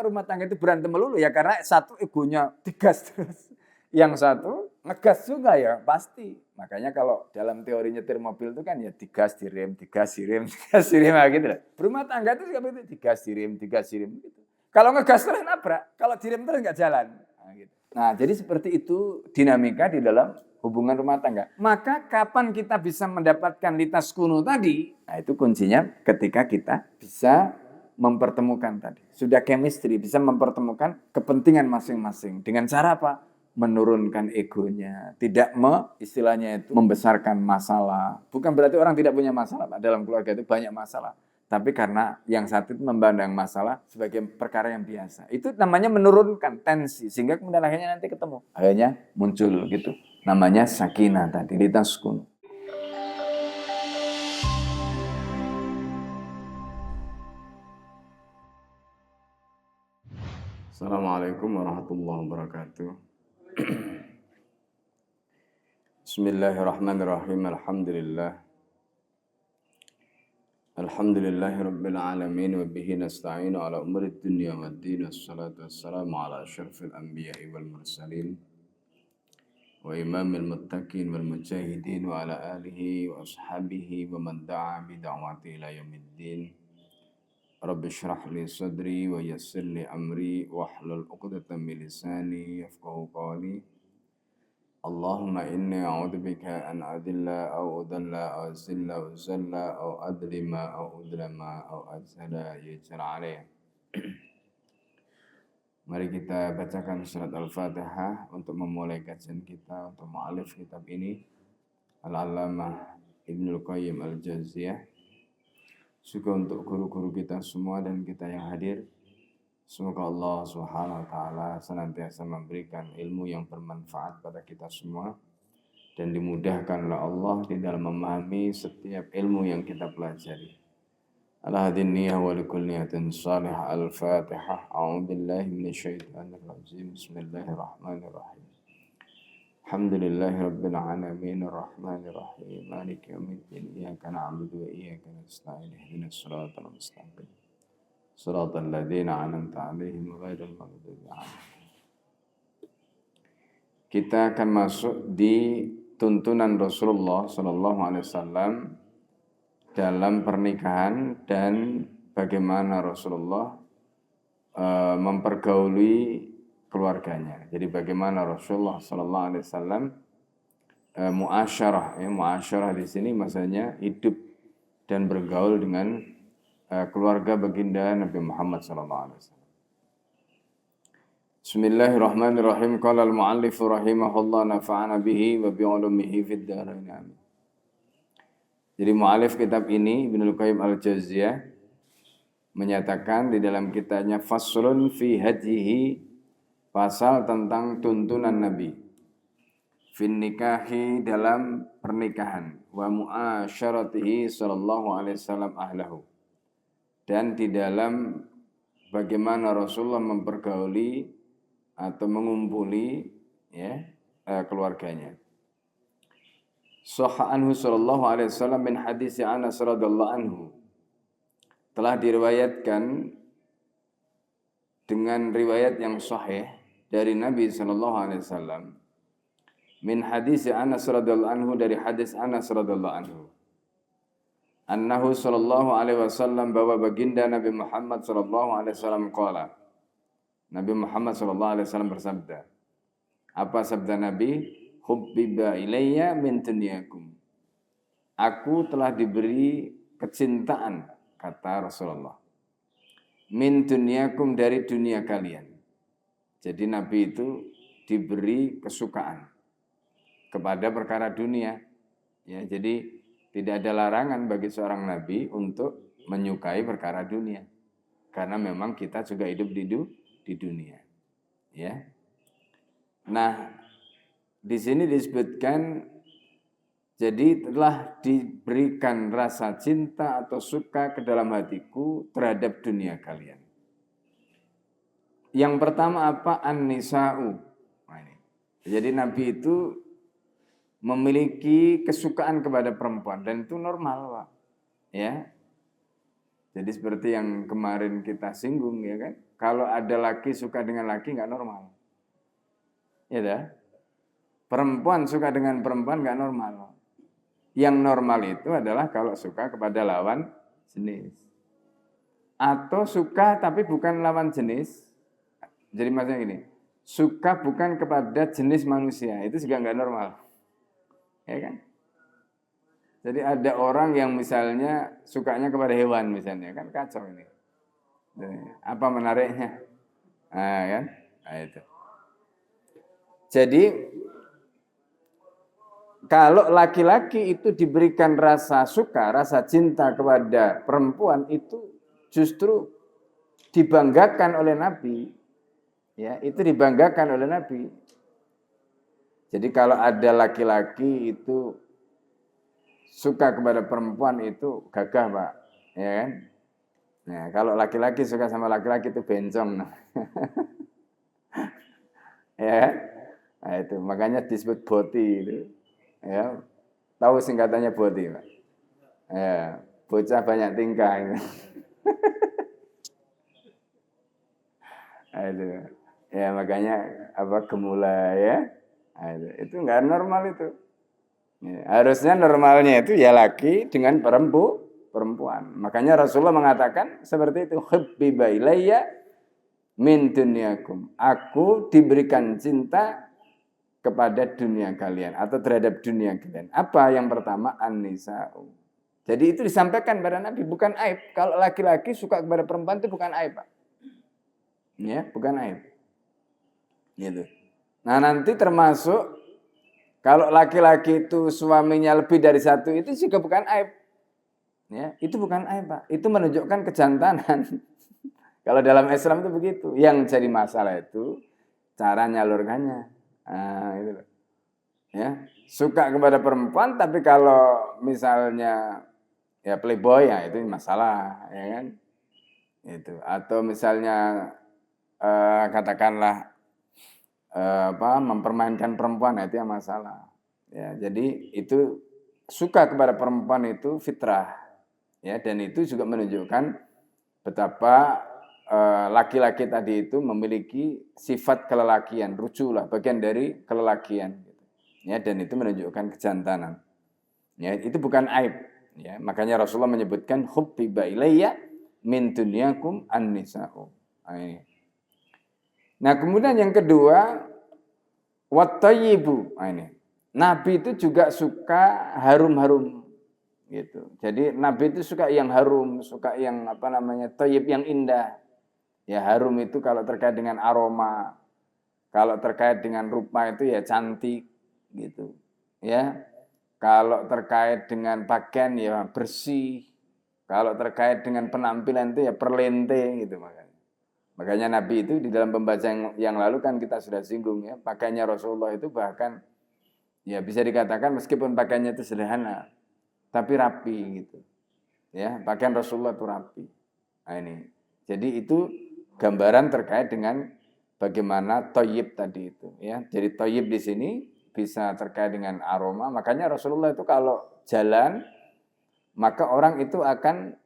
kenapa rumah tangga itu berantem melulu? Ya karena satu egonya digas terus. Yang satu ngegas juga ya pasti. Makanya kalau dalam teori nyetir mobil itu kan ya digas, direm, digas, direm, digas, direm gitu lah. Rumah tangga itu juga begitu, digas, direm gitu. Kalau ngegas terus nabrak, kalau direm terus nggak jalan. Gitu. Nah, jadi seperti itu dinamika di dalam hubungan rumah tangga. Maka kapan kita bisa mendapatkan litas kuno tadi? Nah, itu kuncinya ketika kita bisa mempertemukan tadi. Sudah chemistry, bisa mempertemukan kepentingan masing-masing. Dengan cara apa? Menurunkan egonya, tidak istilahnya itu membesarkan masalah. Bukan berarti orang tidak punya masalah, Pak. Dalam keluarga itu banyak masalah. Tapi karena yang satu itu memandang masalah sebagai perkara yang biasa. Itu namanya menurunkan tensi, sehingga kemudian akhirnya nanti ketemu. Akhirnya muncul gitu. Namanya sakinah tadi, litaskun. Assalamualaikum warahmatullahi wabarakatuh. Bismillahirrahmanirrahim. Alhamdulillahi rabbil alamin wa bihi nasta'inu ala umurid dunya waddin. Wassalatu wassalamu ala asyrafil anbiya'i wal mursalin wa imamil muttaqin wal mujahidin wa ala alihi wa ashabihi wa man da'a bi da'wati ila yaumiddin. Rabbi shrah li sadri wa yassir li amri wahlul 'uqdatam min lisani yafqahu qawli. Allahumma inni a'udzubika an adilla aw udalla aw zilla aw zalla aw adlima aw udlama aw azhala yajra alayya. Mari kita bacakan surat Al-Fatihah untuk memulai kajian kita untuk mu'alif kitab ini Al-Allamah Ibnul Qayyim Al-Jauziyah. Juga untuk guru-guru kita semua dan kita yang hadir. Semoga Allah Subhanahu wa taala senantiasa memberikan ilmu yang bermanfaat pada kita semua dan dimudahkan oleh Allah di dalam memahami setiap ilmu yang kita pelajari. Ala hadin niyah wa likul niyatin salihah. Al-Fatihah. A'udzubillahi minasyaitonir rajim. Bismillahirrahmanirrahim. Alhamdulillahi rabbil alamin arrahmanir rahim maliki yaumiddin iyyaka na'budu wa iyyaka nasta'in ihdinas siratal mustaqim. Shiratal ladzina an'amta 'alaihim ghairil maghdubi 'alaihim. Kita akan masuk di tuntunan Rasulullah sallallahu alaihi wasallam dalam pernikahan dan bagaimana Rasulullah mempergauli keluarganya. Jadi bagaimana Rasulullah sallallahu alaihi wasallam muasyarah, muasyarah di sini maksudnya hidup dan bergaul dengan keluarga baginda Nabi Muhammad sallallahu alaihi wasallam. Bismillahirrahmanirrahim. Qala al-mu'allif rahimahullah nafa'ana bihi wa bi 'ulumihi fid dharain amin. Jadi mu'allif kitab ini Ibnul Qayyim Al-Jauziyah menyatakan di dalam kitabnya faslun fi hadyihi, pasal tentang tuntunan Nabi fin nikahi, dalam pernikahan, wa mu'asyaratihi sallallahu alaihi wasallam ahlahu, dan di dalam bagaimana Rasulullah mempergauli atau mengumpuli keluarganya. Sahha anhu sallallahu alaihi wasallam min hadis Anas radhiyallahu anhu. Telah diriwayatkan dengan riwayat yang sahih dari Nabi sallallahu alaihi wasallam min hadis Anas radhiyallahu anhu, dari hadis Anas radhiyallahu anhu. Annahu sallallahu alaihi wasallam, bahwa baginda Nabi Muhammad sallallahu alaihi wasallam qala. Nabi Muhammad sallallahu alaihi wasallam bersabda. Apa sabda Nabi? Hubbiba ilayya min dunyakum. Aku telah diberi kecintaan, kata Rasulullah. Min dunyakum, dari dunia kalian. Jadi Nabi itu diberi kesukaan kepada perkara dunia. Ya, jadi tidak ada larangan bagi seorang nabi untuk menyukai perkara dunia. Karena memang kita juga hidup di dunia. Ya. Nah, di sini disebutkan jadi telah diberikan rasa cinta atau suka ke dalam hatiku terhadap dunia kalian. Yang pertama apa? An-nisa'u. Nah, ini. Jadi Nabi itu memiliki kesukaan kepada perempuan dan itu normal, Pak. Ya. Jadi seperti yang kemarin kita singgung ya kan, kalau ada laki suka dengan laki nggak normal, ya dah. Perempuan suka dengan perempuan nggak normal. Yang normal itu adalah kalau suka kepada lawan jenis. Atau suka tapi bukan lawan jenis. Jadi maksudnya gini, suka bukan kepada jenis manusia, itu juga nggak normal. Ya kan? Jadi ada orang yang misalnya sukanya kepada hewan misalnya, kan kacau ini. Apa menariknya? Nah, kan? Nah, itu. Jadi kalau laki-laki itu diberikan rasa suka, rasa cinta kepada perempuan itu justru dibanggakan oleh Nabi. Ya, itu dibanggakan oleh Nabi. Jadi kalau ada laki-laki itu suka kepada perempuan itu gagah, Pak. Ya kan? Nah, kalau laki-laki suka sama laki-laki itu bencong. Ya. Nah, itu makanya disebut boti itu. Ya. Tahu singkatannya boti, Pak? Ya, bocah banyak tingkah itu. Nah, itu. Ya, makanya apa gemula ya. Nah, itu enggak normal itu. Ya, harusnya normalnya itu ya laki dengan perempuan. Makanya Rasulullah mengatakan seperti itu, hubbiba ilayya min dunyakum. Aku diberikan cinta kepada dunia kalian atau terhadap dunia kalian. Apa yang pertama? An-nisa'u. Jadi itu disampaikan pada Nabi, bukan aib. Kalau laki-laki suka kepada perempuan itu bukan aib, Pak. Ya, bukan aib. Gitu. Nah, nanti termasuk kalau laki-laki itu suaminya lebih dari satu, itu juga bukan aib. Ya, itu bukan aib, Pak. Itu menunjukkan kejantanan. Kalau dalam Islam itu begitu. Yang jadi masalah itu cara nyalurkannya. Nah, itu loh. Ya, suka kepada perempuan, tapi kalau misalnya ya playboy ya itu masalah, ya kan? Itu. Atau misalnya katakanlah mempermainkan perempuan, itu yang masalah. Ya, jadi itu suka kepada perempuan itu fitrah, ya, dan itu juga menunjukkan betapa laki-laki tadi itu memiliki sifat kelelakian, rujulah bagian dari kelelakian, ya, dan itu menunjukkan kejantanan. Ya, itu bukan aib. Ya, makanya Rasulullah menyebutkan hubbiba ilayya min dunyakum an-nisa'u. Nah, kemudian yang kedua, wat-thayyibu. Nah, ini. Nabi itu juga suka harum-harum gitu. Jadi Nabi itu suka yang harum, suka yang thayyib, yang indah. Ya, harum itu kalau terkait dengan aroma, kalau terkait dengan rupa itu ya cantik gitu. Ya. Kalau terkait dengan pakaian ya bersih. Kalau terkait dengan penampilan itu ya perlente gitu makanya. Makanya Nabi itu di dalam pembacaan yang lalu kan kita sudah singgung ya, pakaiannya Rasulullah itu bahkan ya bisa dikatakan meskipun pakaiannya itu sederhana, tapi rapi gitu. Ya, pakaian Rasulullah itu rapi. Nah ini. Jadi itu gambaran terkait dengan bagaimana thayyib tadi itu ya. Jadi thayyib di sini bisa terkait dengan aroma. Makanya Rasulullah itu kalau jalan maka orang itu akan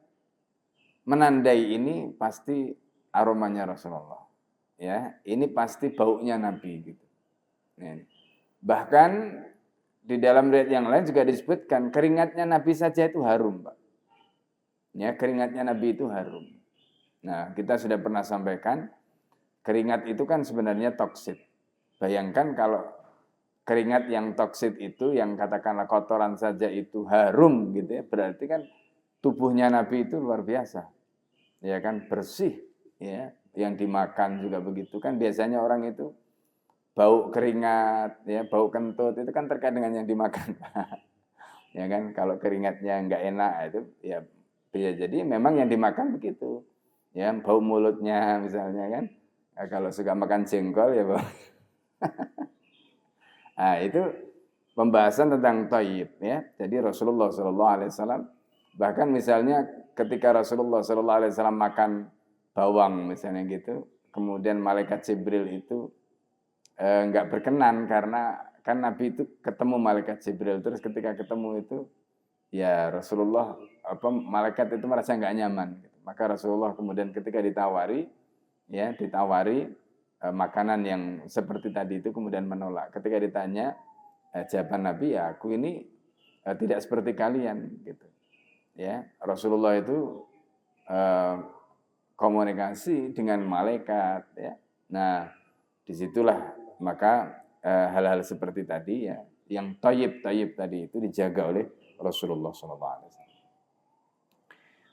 menandai ini pasti aromanya Rasulullah. Ya, ini pasti baunya Nabi gitu. Ya. Bahkan di dalam riwayat yang lain juga disebutkan keringatnya Nabi saja itu harum, Pak. Ya, keringatnya Nabi itu harum. Nah, kita sudah pernah sampaikan keringat itu kan sebenarnya toksit. Bayangkan kalau keringat yang toksit itu yang katakanlah kotoran saja itu harum gitu ya, berarti kan tubuhnya Nabi itu luar biasa. Ya kan bersih ya, yang dimakan juga begitu kan biasanya orang itu bau keringat ya, bau kentut itu kan terkait dengan yang dimakan. Ya kan kalau keringatnya enggak enak itu ya bisa jadi memang yang dimakan begitu. Ya, bau mulutnya misalnya kan. Nah, kalau suka makan jengkol ya bau. Nah, itu pembahasan tentang thayyib ya. Jadi Rasulullah SAW bahkan misalnya ketika Rasulullah SAW makan bawang misalnya gitu, kemudian malaikat Jibril itu enggak berkenan karena kan Nabi itu ketemu malaikat Jibril, terus ketika ketemu itu ya Rasulullah malaikat itu merasa enggak nyaman gitu. Maka Rasulullah kemudian ketika ditawari makanan yang seperti tadi itu kemudian menolak. Ketika ditanya, jawaban Nabi, ya aku ini tidak seperti kalian gitu. Ya, Rasulullah itu komunikasi dengan malaikat ya. Nah, disitulah maka hal-hal seperti tadi ya, yang thayyib tadi itu dijaga oleh Rasulullah SAW.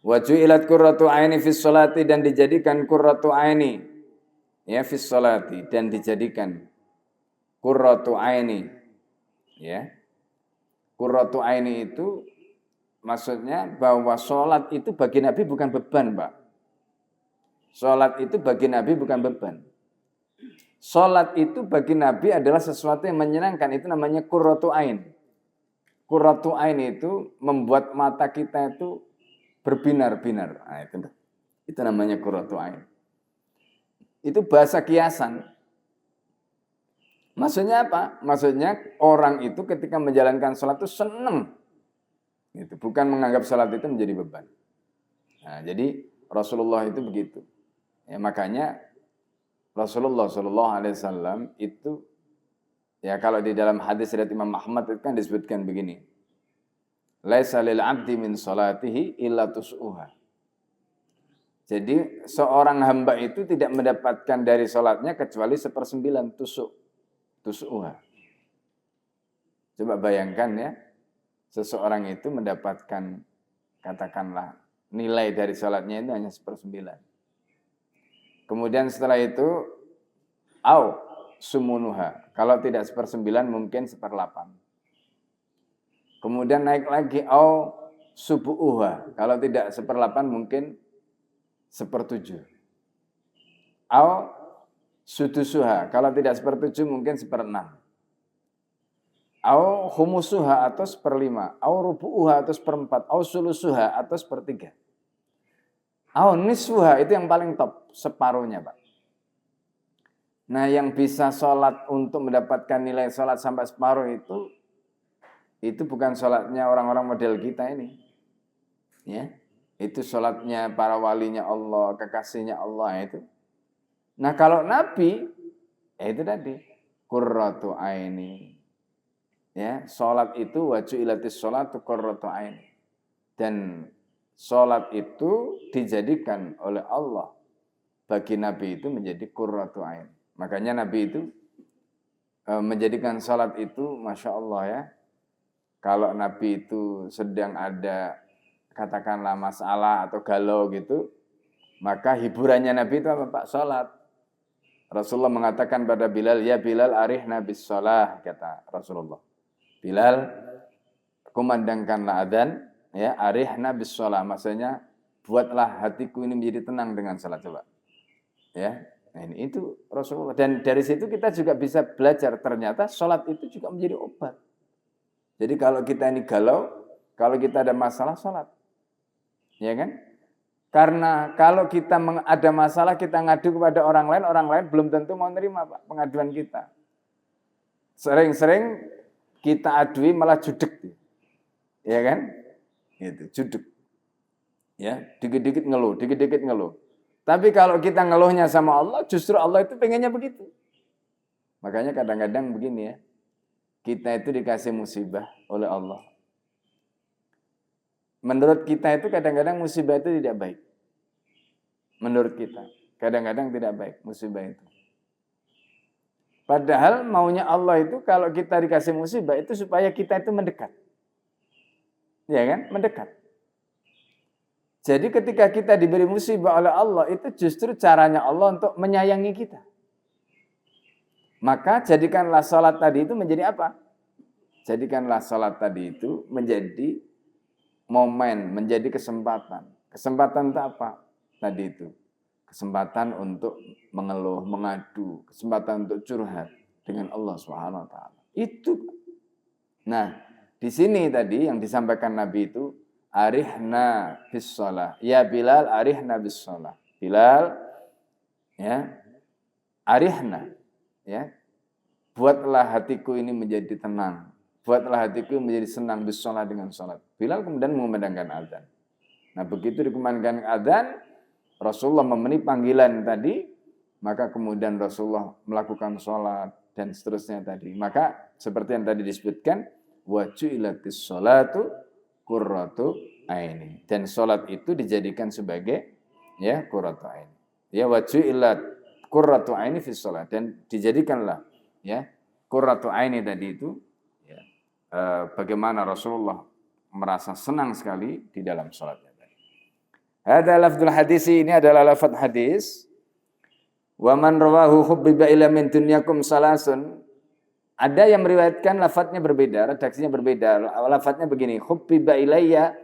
Wa ju'ilat qurratu aini fis sholati, dan dijadikan qurratu aini ya fis sholati, dan dijadikan qurratu aini ya. Qurratu aini itu maksudnya bahwa sholat itu bagi Nabi bukan beban, Pak. Sholat itu bagi Nabi bukan beban. Sholat itu bagi Nabi adalah sesuatu yang menyenangkan. Itu namanya qurratu ain. Qurratu ain itu membuat mata kita itu berbinar-binar. Nah, itu namanya qurratu ain. Itu bahasa kiasan. Maksudnya apa? Maksudnya orang itu ketika menjalankan sholat itu senang. Itu bukan menganggap sholat itu menjadi beban. Nah, jadi Rasulullah itu begitu. Ya, makanya Rasulullah SAW itu ya, kalau di dalam hadis riwayat Imam Ahmad itu kan disebutkan begini. Laisa lil 'abdi min salatihi illa tus'uha. Jadi seorang hamba itu tidak mendapatkan dari sholatnya kecuali 1/9 tus'uha. Coba bayangkan ya, seseorang itu mendapatkan katakanlah nilai dari sholatnya itu hanya 1/9. Kemudian setelah itu au sumunuha. Kalau tidak 1/9 mungkin 1/8. Kemudian naik lagi au subu'uha. Kalau tidak 1/8 mungkin 1/7. Au sudusuha. Kalau tidak 1/7 mungkin 1/6. Au khumusuha atau 1/5. Au rubu'uha atau 1/4. Au sulusuha atau 1/3. Au nisfuha, itu yang paling top, separuhnya, Pak. Nah, yang bisa sholat untuk mendapatkan nilai sholat sampai separuh itu bukan sholatnya orang-orang model kita ini. Ya, itu sholatnya para walinya Allah, kekasihnya Allah itu. Nah, kalau Nabi, itu tadi, qurratu aini. Ya, sholat itu waju'ilatis sholatu qurratu aini. Dan sholat itu dijadikan oleh Allah bagi Nabi itu menjadi qurratu ain. Makanya Nabi itu menjadikan sholat itu, Masya Allah ya. Kalau Nabi itu sedang ada katakanlah masalah atau galau gitu, maka hiburannya Nabi itu apa, Pak? Sholat. Rasulullah mengatakan pada Bilal, ya Bilal arihna bis sholah, kata Rasulullah. Bilal, kumandangkanlah adzan, ya, arihna bis sholah, maksudnya buatlah hatiku ini menjadi tenang dengan salat, coba. Ya, nah ini itu Rasulullah. Dan dari situ kita juga bisa belajar ternyata salat itu juga menjadi obat. Jadi kalau kita ini galau, kalau kita ada masalah, salat. Ya kan? Karena kalau kita ada masalah, kita ngadu kepada orang lain belum tentu mau nerima, Pak, pengaduan kita. Sering-sering kita adui malah judek. Ya kan? Gitu, judek. Ya, dikit-dikit ngeluh. Tapi kalau kita ngeluhnya sama Allah, justru Allah itu pengennya begitu. Makanya kadang-kadang begini ya, kita itu dikasih musibah oleh Allah. Menurut kita itu kadang-kadang musibah itu tidak baik. Menurut kita, kadang-kadang tidak baik musibah itu. Padahal maunya Allah itu kalau kita dikasih musibah itu supaya kita itu mendekat. Ya kan? Mendekat. Jadi ketika kita diberi musibah oleh Allah, itu justru caranya Allah untuk menyayangi kita. Maka jadikanlah salat tadi itu menjadi apa? Jadikanlah salat tadi itu menjadi momen, menjadi kesempatan. Kesempatan untuk apa? Tadi itu. Kesempatan untuk mengeluh, mengadu, kesempatan untuk curhat dengan Allah Subhanahu wa taala. Itu. Nah, di sini tadi yang disampaikan Nabi itu arihna bis shalah. Ya Bilal, arihna bis shalah. Bilal, ya, arihna, ya. Buatlah hatiku ini menjadi tenang. Buatlah hatiku menjadi senang bis shalah dengan salat. Bilal kemudian mengumandangkan azan. Nah, begitu dikumandangkan azan, Rasulullah memenuhi panggilan tadi, maka kemudian Rasulullah melakukan sholat dan seterusnya tadi. Maka seperti yang tadi disebutkan, wa ju'ilatis sholatu qurratu aini. Dan sholat itu dijadikan sebagai ya qurratu aini. Ya wa ju'ilat qurratu aini fi sholat, dan dijadikanlah ya qurratu aini tadi itu ya, bagaimana Rasulullah merasa senang sekali di dalam sholatnya tadi. Hadza lafdzul hadisi, ini adalah lafaz hadis. Wa man rawahu hubbiba ila min dunyakum salasun. Ada yang meriwayatkan lafadznya berbeda, redaksinya berbeda. Lafadznya begini, hubbiba ilayya,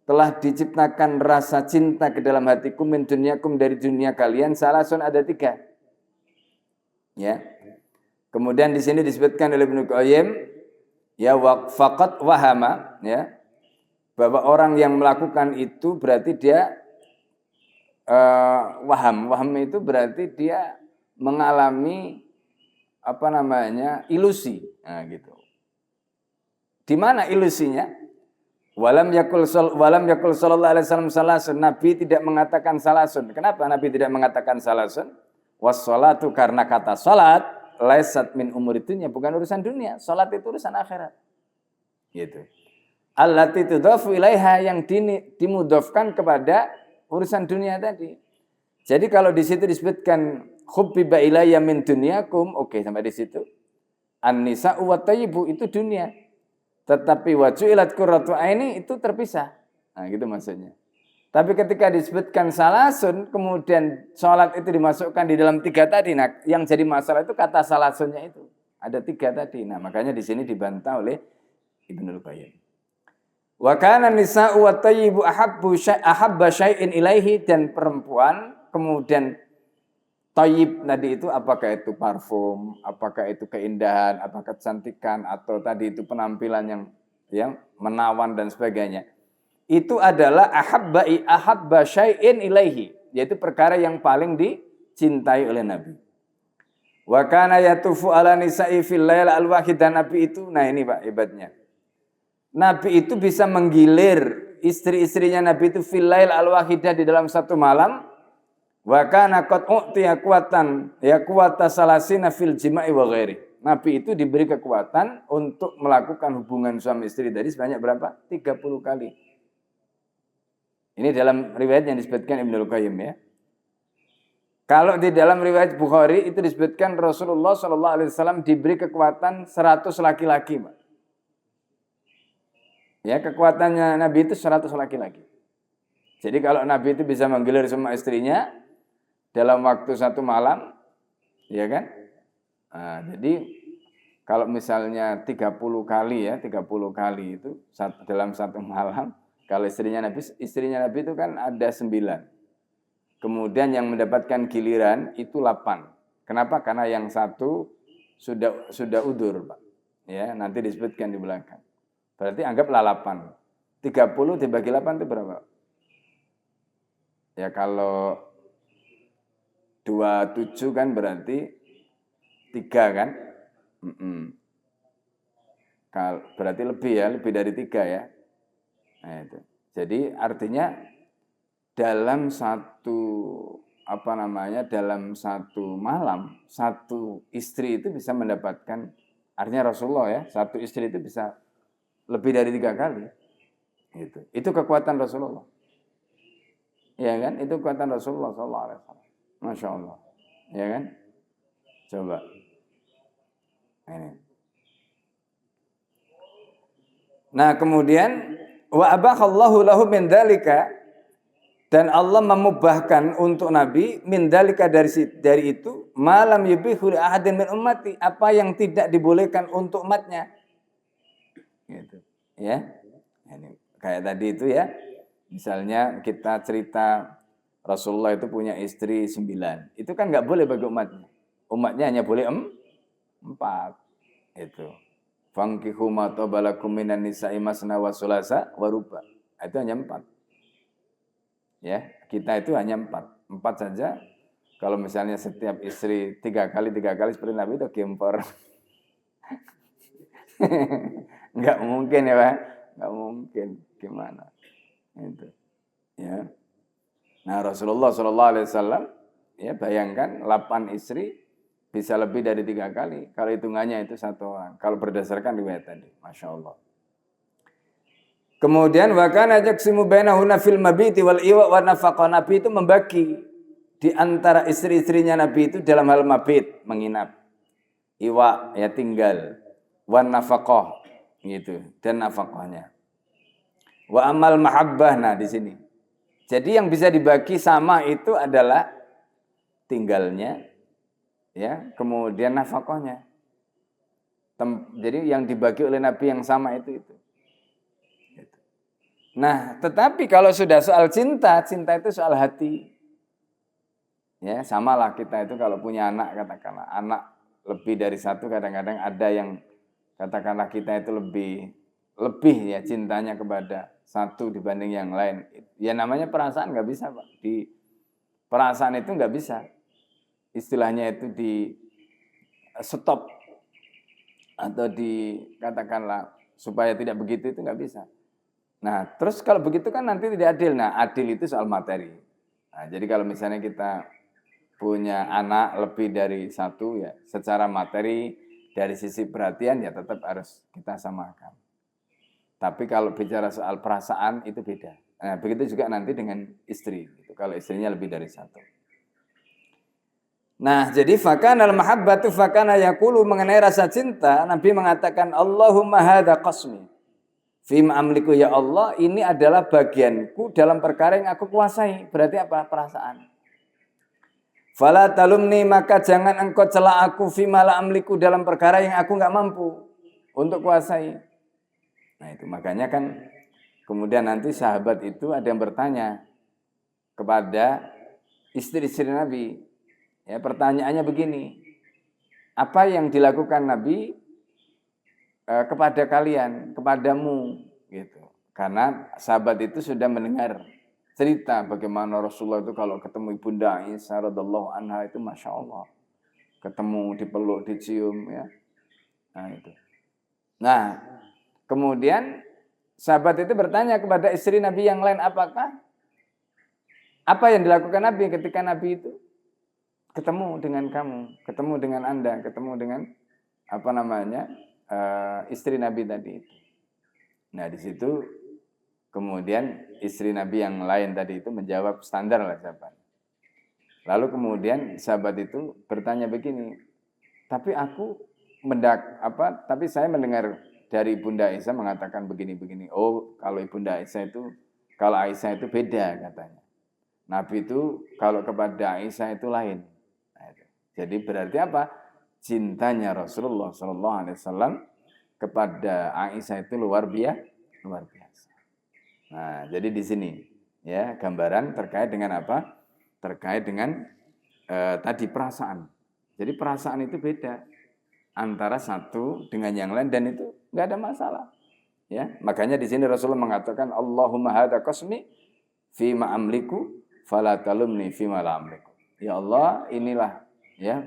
telah diciptakan rasa cinta ke dalam hatiku min dunyakum, dari dunia kalian, salasun, ada 3. Ya. Kemudian di sini disebutkan oleh Ibnu Qayyim ya faqat wahama, ya, bahwa orang yang melakukan itu berarti dia waham itu berarti dia mengalami ilusi, nah, gitu. Di mana ilusinya? Walam yakul sallallahu alaihi wasallam salasun, Nabi tidak mengatakan salasun. Kenapa Nabi tidak mengatakan salasun? Wassalatu, karena kata salat laisat min umuri dunya, bukan urusan dunia. Salat itu urusan akhirat. Gitu. Allati tudhafu ilaiha, yang dimudhafkan kepada urusan dunia tadi. Jadi kalau di situ disebutkan hubbiba ilayya min dunyakum, oke, sampai di situ. An-nisa'u wat thayyibu, itu dunia. Tetapi wa ju'ilat qurratu aini, itu terpisah. Nah, gitu maksudnya. Tapi ketika disebutkan salasun, kemudian sholat itu dimasukkan di dalam 3 tadi. Nah, yang jadi masalah itu kata salasunnya itu. Ada 3 tadi. Nah, makanya di sini dibantah oleh Ibnul Qayyim. Wa kana nisa'u wat thayyibu ahabba syai'in ilaihi, dan perempuan kemudian thayyib tadi itu, apakah itu parfum, apakah itu keindahan, apakah kecantikan, atau tadi itu penampilan yang menawan dan sebagainya. Itu adalah ahabba syai'in ilaihi, yaitu perkara yang paling dicintai oleh Nabi. Wa kana yatufu ala nisa'i fil lail al-wahid, dan Nabi itu, nah ini Pak hebatnya. Nabi itu bisa menggilir istri-istrinya Nabi itu fil lail al-wahidah, di dalam satu malam. Wa kana qad u'tiya quwatan ya quwata salasina fil jima'i wa ghairi. Nabi itu diberi kekuatan untuk melakukan hubungan suami istri tadi sebanyak berapa? 30 kali. Ini dalam riwayat yang disebutkan Ibnul Qayyim, ya. Kalau di dalam riwayat Bukhari itu disebutkan Rasulullah SAW diberi kekuatan 100 laki-laki, Pak. Ya, kekuatannya Nabi itu 100 laki-laki. Jadi kalau Nabi itu bisa menggilir semua istrinya dalam waktu satu malam, ya kan? Nah, jadi kalau misalnya 30 kali ya, 30 kali itu dalam satu malam, kalau istrinya Nabi itu kan ada 9. Kemudian yang mendapatkan giliran itu 8. Kenapa? Karena yang satu sudah udur, Pak. Ya, nanti disebutkan di belakang. Berarti anggaplah 8. 30 dibagi 8 itu berapa? Ya kalau 27 kan berarti 3 kan? Berarti lebih dari 3 ya. Nah, itu. Jadi artinya dalam dalam satu malam, satu istri itu bisa mendapatkan, artinya Rasulullah ya, satu istri itu bisa lebih dari 3 kali. Itu kekuatan Rasulullah. Ya kan? Itu kekuatan Rasulullah SAW. Masya Allah. Ya kan? Coba. Ini. Nah, kemudian wa abahallahu lahu min dzalika, dan Allah memubahkan untuk Nabi min dzalika dari itu malam yubihu li ahadin min ummati, apa yang tidak dibolehkan untuk umatnya. Gitu. Ya. Ini kayak tadi itu ya. Misalnya kita cerita Rasulullah itu punya istri 9. Itu kan enggak boleh bagi umatnya. Umatnya hanya boleh 4. Itu. Fankihu ma tabalakum minan nisa'i masna wa sulasa wa ruba. Itu hanya 4. Ya, kita itu hanya 4. 4 saja. Kalau misalnya setiap istri 3 kali seperti Nabi itu gempor. Enggak mungkin ya, Pak. Enggak mungkin. Gimana? Itu. Ya. Nah, Rasulullah SAW, ya bayangkan 8 istri bisa lebih dari 3 kali. Kalau hitungannya itu 1 orang. Kalau berdasarkan riwayat tadi, Masya Allah. Kemudian wa kana yaqsimu bainahunna fil mabiti wal iwa wa nafaqah. Nabi itu membagi di antara istri-istrinya Nabi itu dalam hal mabit, menginap. Iwa, ya tinggal. Wa nafaqah, gitu, dan nafaqahnya. Wa amal mahabbah, nah di sini. Jadi yang bisa dibagi sama itu adalah tinggalnya, ya, kemudian nafkahnya. Jadi yang dibagi oleh Nabi yang sama itu. Nah, tetapi kalau sudah soal cinta, cinta itu soal hati. Ya, samalah kita itu kalau punya anak, katakanlah anak lebih dari 1, kadang-kadang ada yang katakanlah kita itu lebih ya cintanya kepada 1 dibanding yang lain. Ya namanya perasaan nggak bisa, Pak. Di perasaan itu nggak bisa. Istilahnya itu di stop atau dikatakanlah supaya tidak begitu itu nggak bisa. Nah, terus kalau begitu kan nanti tidak adil. Nah, adil itu soal materi. Nah, jadi kalau misalnya kita punya anak lebih dari 1 ya, secara materi dari sisi perhatian ya tetap harus kita samakan. Tapi kalau bicara soal perasaan itu beda. Nah, begitu juga nanti dengan istri. Gitu. Kalau istrinya lebih dari 1. Nah, jadi fakana al-mahabbatu fakana yaqulu mengenai rasa cinta, Nabi mengatakan Allahumma hadza qasmi fima amliku, ya Allah, ini adalah bagianku dalam perkara yang aku kuasai. Berarti apa? Perasaan. Fala talumni, maka jangan engkau cela aku fima la amliku dalam perkara yang aku enggak mampu untuk kuasai. Nah, itu makanya kan kemudian nanti sahabat itu ada yang bertanya kepada istri-istri Nabi. Ya, pertanyaannya begini. Apa yang dilakukan Nabi kepada kalian, kepadamu, gitu. Karena sahabat itu sudah mendengar cerita bagaimana Rasulullah itu kalau ketemu Ibunda Aisyah radhiyallahu anha itu Masya Allah, ketemu, dipeluk, dicium, ya. Nah, itu. Nah, kemudian sahabat itu bertanya kepada istri Nabi yang lain, apa yang dilakukan Nabi ketika Nabi itu ketemu dengan kamu, ketemu dengan Anda, ketemu dengan istri Nabi tadi itu. Nah, di situ kemudian istri Nabi yang lain tadi itu menjawab standar lah jawaban. Lalu kemudian sahabat itu bertanya begini, tapi saya mendengar dari Bunda Aisyah mengatakan begini-begini. Oh, kalau Aisyah itu beda katanya. Nabi itu kalau kepada Aisyah itu lain. Nah, itu. Jadi berarti apa? Cintanya Rasulullah SAW kepada Aisyah itu luar biasa. Nah, jadi di sini ya gambaran terkait dengan apa? Terkait dengan tadi perasaan. Jadi perasaan itu beda antara satu dengan yang lain dan itu nggak ada masalah. Ya, makanya di sini Rasulullah mengatakan Allahumma hadza qasmi fi ma amliku fala talumni fi ma la amliku. Ya Allah, inilah ya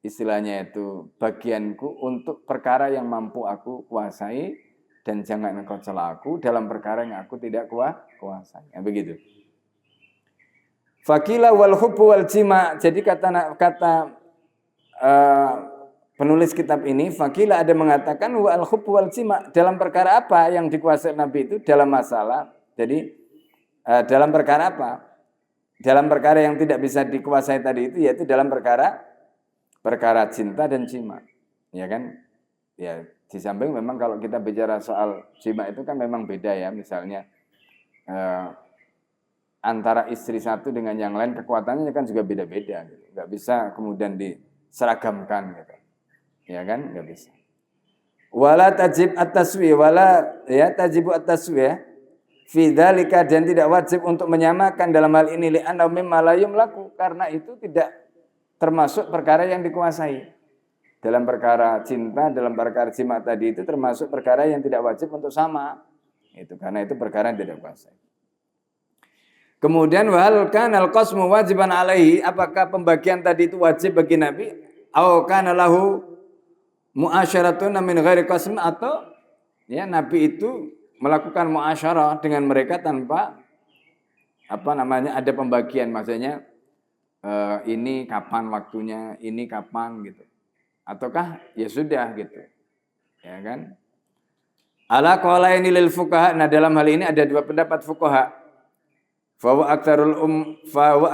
istilahnya itu bagianku untuk perkara yang mampu aku kuasai dan jangan engkau cela aku dalam perkara yang aku tidak kuasai. Ya, begitu. Fakila wal hubbu wal jima. Jadi kata penulis kitab ini, fakila ada mengatakan wal hubbu wal jima, dalam perkara apa yang dikuasai Nabi itu dalam masalah. Jadi dalam perkara apa? Dalam perkara yang tidak bisa dikuasai tadi itu yaitu dalam perkara cinta dan jima. Ya kan? Ya, di samping memang kalau kita bicara soal jima itu kan memang beda ya, misalnya antara istri satu dengan yang lain kekuatannya kan juga beda-beda gitu. Enggak bisa kemudian diseragamkan gitu. Ya kan? Enggak bisa. Wala tajib at-taswi tajibu at-taswi fi dzalika, dan tidak wajib untuk menyamakan dalam hal ini li'anna mimma la yumlaku, karena itu tidak termasuk perkara yang dikuasai. Dalam perkara cinta, dalam perkara jima tadi itu termasuk perkara yang tidak wajib untuk sama. Itu karena itu perkara yang tidak kuasai. Kemudian wal kanal qasmu wajiban alaihi, apakah pembagian tadi itu wajib bagi Nabi? Au kana lahu muasyaratun min ghairi qasm, atau ya Nabi itu melakukan muasyarah dengan mereka tanpa ada pembagian, maksudnya ini kapan waktunya, ini kapan gitu. Ataukah ya sudah gitu. Ya kan? Ala qaulaini lil fuqaha. Nah, dalam hal ini ada dua pendapat fuqaha. Fa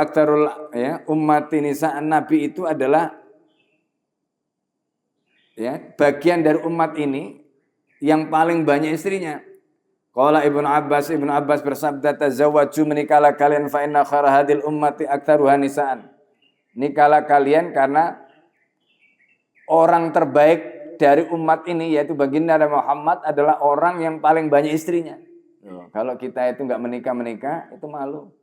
aktarul ya ummati nisa'an nabi itu adalah ya bagian dari umat ini yang paling banyak istrinya. Qala Ibnu Abbas bersabda, tazawwaju, menikahlah kalian, fa inna khaira hadil ummati aktaruha nisaan. Nikahlah kalian karena orang terbaik dari umat ini yaitu baginda Muhammad adalah orang yang paling banyak istrinya. Kalau kita itu enggak menikah itu malu.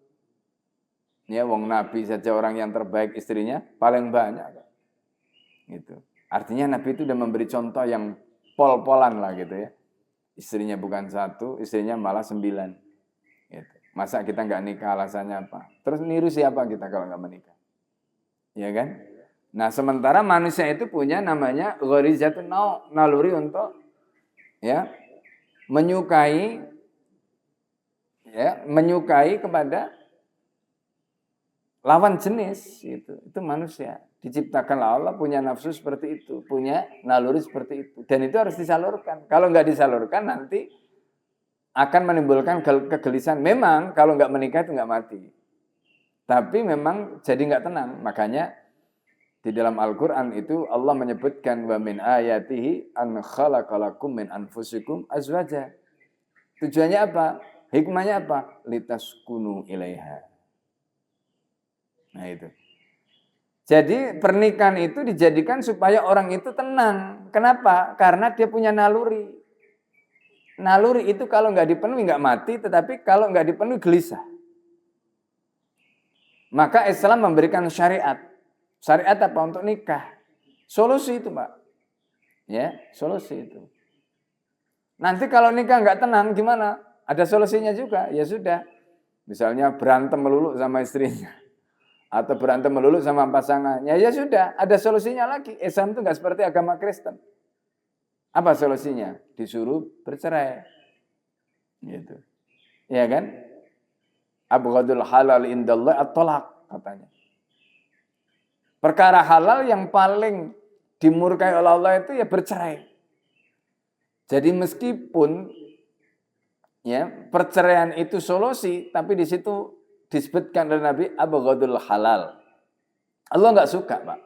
Ya, wong Nabi saja orang yang terbaik istrinya paling banyak. Gitu. Artinya Nabi itu sudah memberi contoh yang pol-polan lah gitu ya. Istrinya bukan 1, istrinya malah 9. Gitu. Masa kita nggak nikah alasannya apa? Terus niru siapa kita kalau nggak menikah? Ya kan? Nah, sementara manusia itu punya namanya gharizatun naluri untuk ya menyukai kepada lawan jenis gitu. Itu manusia. Diciptakan Allah punya nafsu seperti itu, punya naluri seperti itu. Dan itu harus disalurkan. Kalau nggak disalurkan nanti akan menimbulkan kegelisahan. Memang kalau nggak menikah itu nggak mati. Tapi memang jadi nggak tenang. Makanya di dalam Al-Quran itu Allah menyebutkan wa min ayatihi an khalaqalakum min anfusikum azwaja. Tujuannya apa? Hikmahnya apa? Litaskunu ilaiha. Nah itu. Jadi pernikahan itu dijadikan supaya orang itu tenang. Kenapa? Karena dia punya naluri. Naluri itu kalau nggak dipenuhi nggak mati, tetapi kalau nggak dipenuhi gelisah. Maka Islam memberikan syariat. Syariat apa? Untuk nikah. Solusi itu, Pak. Ya, solusi itu. Nanti kalau nikah nggak tenang gimana? Ada solusinya juga. Ya sudah. Misalnya berantem melulu sama istrinya. Atau berantem melulu sama pasangannya, ya sudah, ada solusinya lagi. Islam itu nggak seperti agama Kristen. Apa solusinya? Disuruh bercerai. Gitu. Ya kan? Abghadul halal indallah at-talaq katanya. Perkara halal yang paling dimurkai oleh Allah itu ya bercerai. Jadi meskipun ya perceraian itu solusi, tapi di situ disebutkan oleh Nabi abghadul halal. Allah nggak suka, Pak.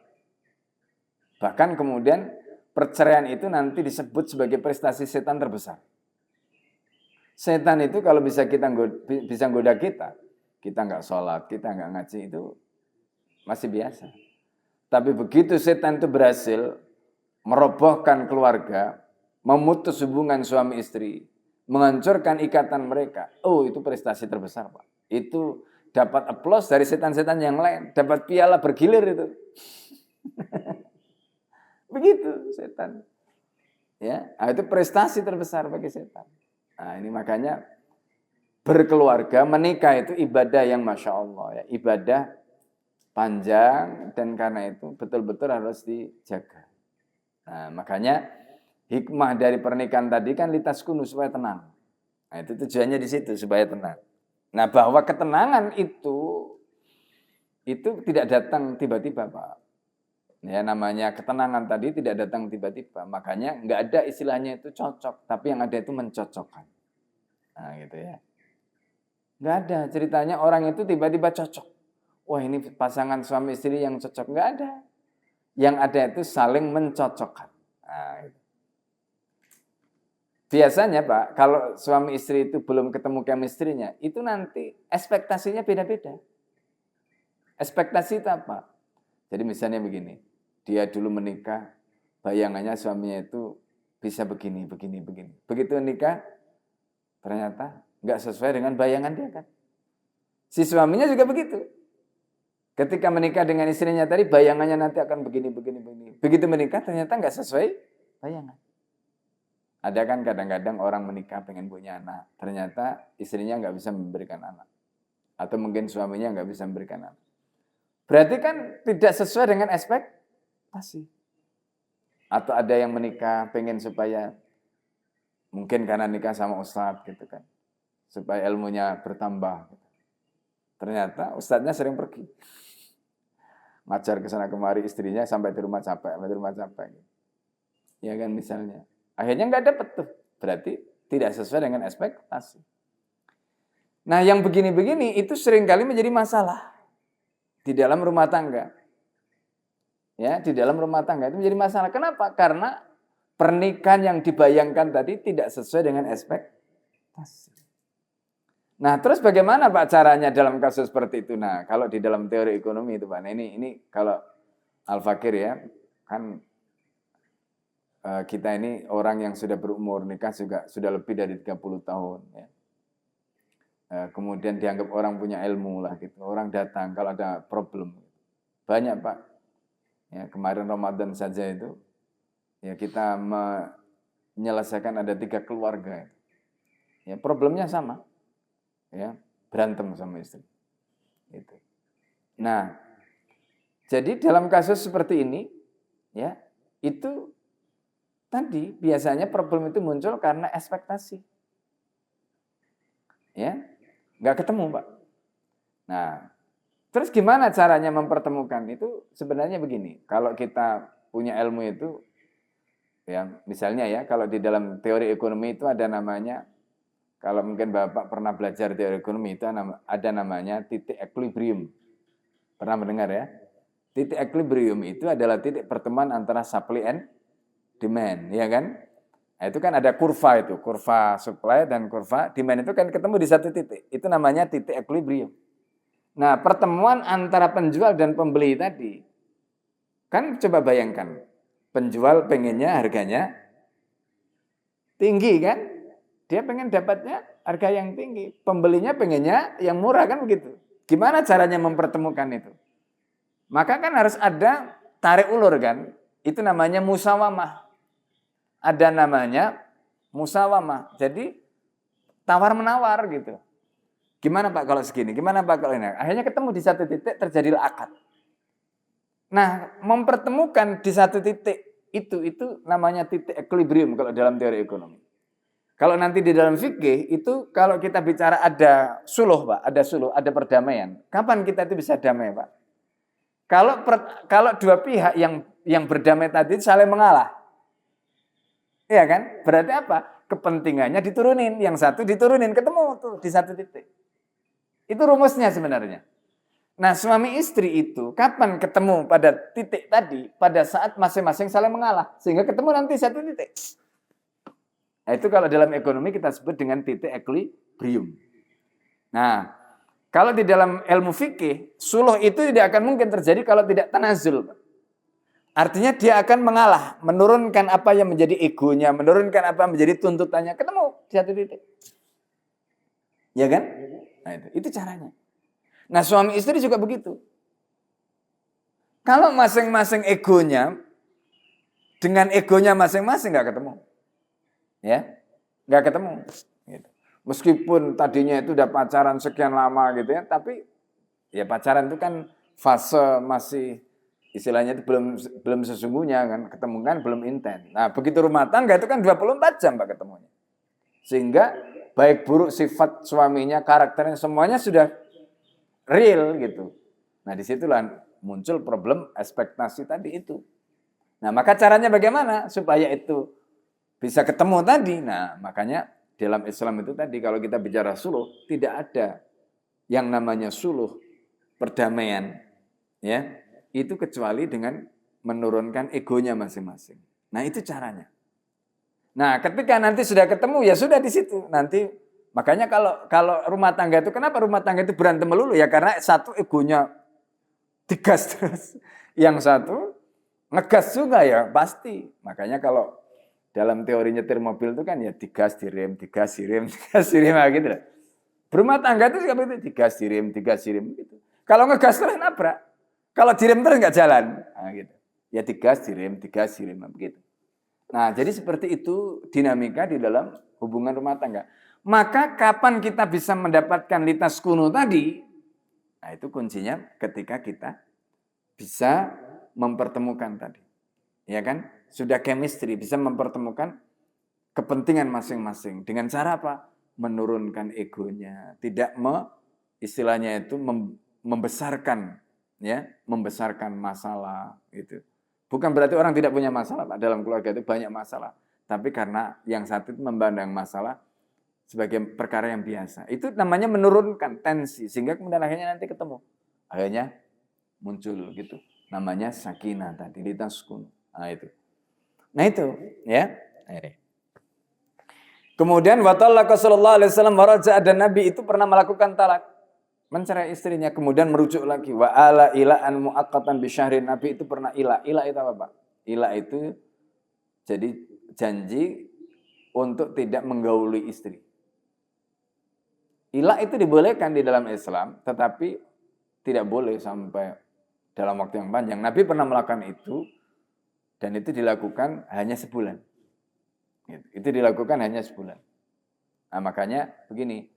Bahkan kemudian perceraian itu nanti disebut sebagai prestasi setan terbesar. Setan itu kalau bisa goda kita nggak sholat, kita nggak ngaji itu masih biasa. Tapi begitu setan itu berhasil merobohkan keluarga, memutus hubungan suami istri, menghancurkan ikatan mereka, itu prestasi terbesar, Pak. Itu dapat aplaus dari setan-setan yang lain, dapat piala bergilir itu. Begitu setan. Ya, itu prestasi terbesar bagi setan. Nah, ini makanya berkeluarga, menikah itu ibadah yang Masya Allah ya, ibadah panjang dan karena itu betul-betul harus dijaga. Nah, makanya hikmah dari pernikahan tadi kan litaskunu supaya tenang. Nah, itu tujuannya di situ supaya tenang. Nah, bahwa ketenangan itu tidak datang tiba-tiba, Pak. Ya, namanya ketenangan tadi tidak datang tiba-tiba. Makanya nggak ada istilahnya itu cocok, tapi yang ada itu mencocokkan. Nah, gitu ya. Nggak ada ceritanya orang itu tiba-tiba cocok. Wah, ini pasangan suami istri yang cocok. Nggak ada. Yang ada itu saling mencocokkan. Nah, gitu. Biasanya Pak, kalau suami istri itu belum ketemu chemistry-nya, itu nanti ekspektasinya beda-beda. Ekspektasi itu apa? Jadi misalnya begini, dia dulu menikah, bayangannya suaminya itu bisa begini. Begitu nikah, ternyata nggak sesuai dengan bayangan dia kan. Si suaminya juga begitu. Ketika menikah dengan istrinya tadi, bayangannya nanti akan begini. Begitu menikah, ternyata nggak sesuai bayangan. Ada kan kadang-kadang orang menikah pengen punya anak, ternyata istrinya nggak bisa memberikan anak. Atau mungkin suaminya nggak bisa memberikan anak. Berarti kan tidak sesuai dengan ekspektasi. Atau ada yang menikah pengen supaya, mungkin karena nikah sama ustadz gitu kan, supaya ilmunya bertambah. Gitu. Ternyata ustadznya sering pergi. Ngajar ke sana kemari, istrinya sampai di rumah capek. Ya kan misalnya. Akhirnya nggak dapet tuh. Berarti tidak sesuai dengan ekspektasi. Nah yang begini-begini itu seringkali menjadi masalah di dalam rumah tangga. Ya, di dalam rumah tangga itu menjadi masalah. Kenapa? Karena pernikahan yang dibayangkan tadi tidak sesuai dengan ekspektasi. Nah, terus bagaimana Pak caranya dalam kasus seperti itu? Nah, kalau di dalam teori ekonomi itu Pak, nah ini kalau Al-Fakir ya, kan kita ini orang yang sudah berumur nikah juga sudah lebih dari 30 tahun ya. Kemudian dianggap orang punya ilmu lah gitu. Orang datang kalau ada problem. Banyak Pak. Ya, kemarin Ramadan saja itu ya kita menyelesaikan ada 3 keluarga. Ya, problemnya sama. Ya, berantem sama istri. Itu. Nah, jadi dalam kasus seperti ini, ya, itu tadi biasanya problem itu muncul karena ekspektasi. Ya, nggak ketemu, Pak. Nah, terus gimana caranya mempertemukan itu? Sebenarnya begini, kalau kita punya ilmu itu, ya, misalnya ya, kalau di dalam teori ekonomi itu ada namanya, kalau mungkin Bapak pernah belajar teori ekonomi itu ada namanya titik equilibrium. Pernah mendengar ya? Titik equilibrium itu adalah titik pertemuan antara supply and demand, ya kan? Nah, itu kan ada kurva itu, kurva supply dan kurva demand itu kan ketemu di satu titik. Itu namanya titik equilibrium. Nah, pertemuan antara penjual dan pembeli tadi, kan coba bayangkan, penjual pengennya harganya tinggi kan? Dia pengen dapatnya harga yang tinggi. Pembelinya pengennya yang murah kan begitu. Gimana caranya mempertemukan itu? Maka kan harus ada tarik ulur kan. Itu namanya musawamah. Ada namanya musawamah. Jadi tawar-menawar gitu. Gimana Pak kalau segini? Gimana Pak kalau ini? Akhirnya ketemu di satu titik terjadilah akad. Nah, mempertemukan di satu titik itu namanya titik equilibrium kalau dalam teori ekonomi. Kalau nanti di dalam fikih itu kalau kita bicara ada suluh Pak, ada perdamaian. Kapan kita itu bisa damai Pak? Kalau dua pihak yang berdamai tadi saling mengalah. Iya kan? Berarti apa? Kepentingannya diturunin, yang satu diturunin, ketemu tuh di satu titik. Itu rumusnya sebenarnya. Nah, suami istri itu kapan ketemu pada titik tadi? Pada saat masing-masing saling mengalah, sehingga ketemu nanti satu titik. Nah, itu kalau dalam ekonomi kita sebut dengan titik equilibrium. Nah, kalau di dalam ilmu fikih, suluh itu tidak akan mungkin terjadi kalau tidak tanazul. Artinya dia akan mengalah, menurunkan apa yang menjadi egonya, menurunkan apa yang menjadi tuntutannya, ketemu di satu titik. Ya kan? Nah, itu caranya. Nah, suami istri juga begitu. Kalau masing-masing egonya, dengan egonya masing-masing nggak ketemu. Ya, nggak ketemu. Gitu. Meskipun tadinya itu udah pacaran sekian lama gitu ya, tapi ya pacaran itu kan fase masih istilahnya itu belum sesungguhnya kan, ketemu kan belum intens. Nah, begitu rumah tangga itu kan 24 jam Pak ketemunya. Sehingga baik buruk sifat suaminya, karakternya semuanya sudah real gitu. Nah, disitulah muncul problem ekspektasi tadi itu. Nah, maka caranya bagaimana supaya itu bisa ketemu tadi. Nah, makanya dalam Islam itu tadi kalau kita bicara suluh tidak ada yang namanya suluh perdamaian ya, itu kecuali dengan menurunkan egonya masing-masing. Nah, itu caranya. Nah, ketika nanti sudah ketemu ya sudah di situ. Nanti makanya kalau rumah tangga itu kenapa rumah tangga itu berantem melulu ya karena satu egonya digas terus. Yang satu ngegas juga ya pasti. Makanya kalau dalam teori nyetir mobil itu kan ya digas, direm, digas, direm, digas, direm gitu lah. Berumah tangga itu juga begitu, digas, direm gitu. Kalau ngegas terus nabrak. Kalau direm terus nggak jalan. Nah, gitu. Ya digas, direm begitu. Nah, jadi seperti itu dinamika di dalam hubungan rumah tangga. Maka kapan kita bisa mendapatkan litas kuno tadi? Nah, itu kuncinya ketika kita bisa mempertemukan tadi. Ya kan? Sudah chemistry, bisa mempertemukan kepentingan masing-masing. Dengan cara apa? Menurunkan egonya. Tidak istilahnya itu membesarkan, ya, membesarkan masalah gitu. Bukan berarti orang tidak punya masalah, Pak. Dalam keluarga itu banyak masalah. Tapi karena yang satu itu memandang masalah sebagai perkara yang biasa. Itu namanya menurunkan tensi. Sehingga kemudian akhirnya nanti ketemu. Akhirnya muncul gitu. Namanya sakinah tadi, litaskun. Nah itu, ya. Kemudian watallaka sallallahu alaihi wasallam waraja, dan Nabi itu pernah melakukan talak, mencerai istrinya, kemudian merujuk lagi. Wa ala ilaan muaqqatan bi syahrin. Nabi itu pernah ila. Ila itu apa, Pak? Ila itu jadi janji untuk tidak menggauli istri. Ila itu dibolehkan di dalam Islam, tetapi tidak boleh sampai dalam waktu yang panjang. Nabi pernah melakukan itu, dan itu dilakukan hanya sebulan. Itu dilakukan hanya sebulan. Nah, makanya begini,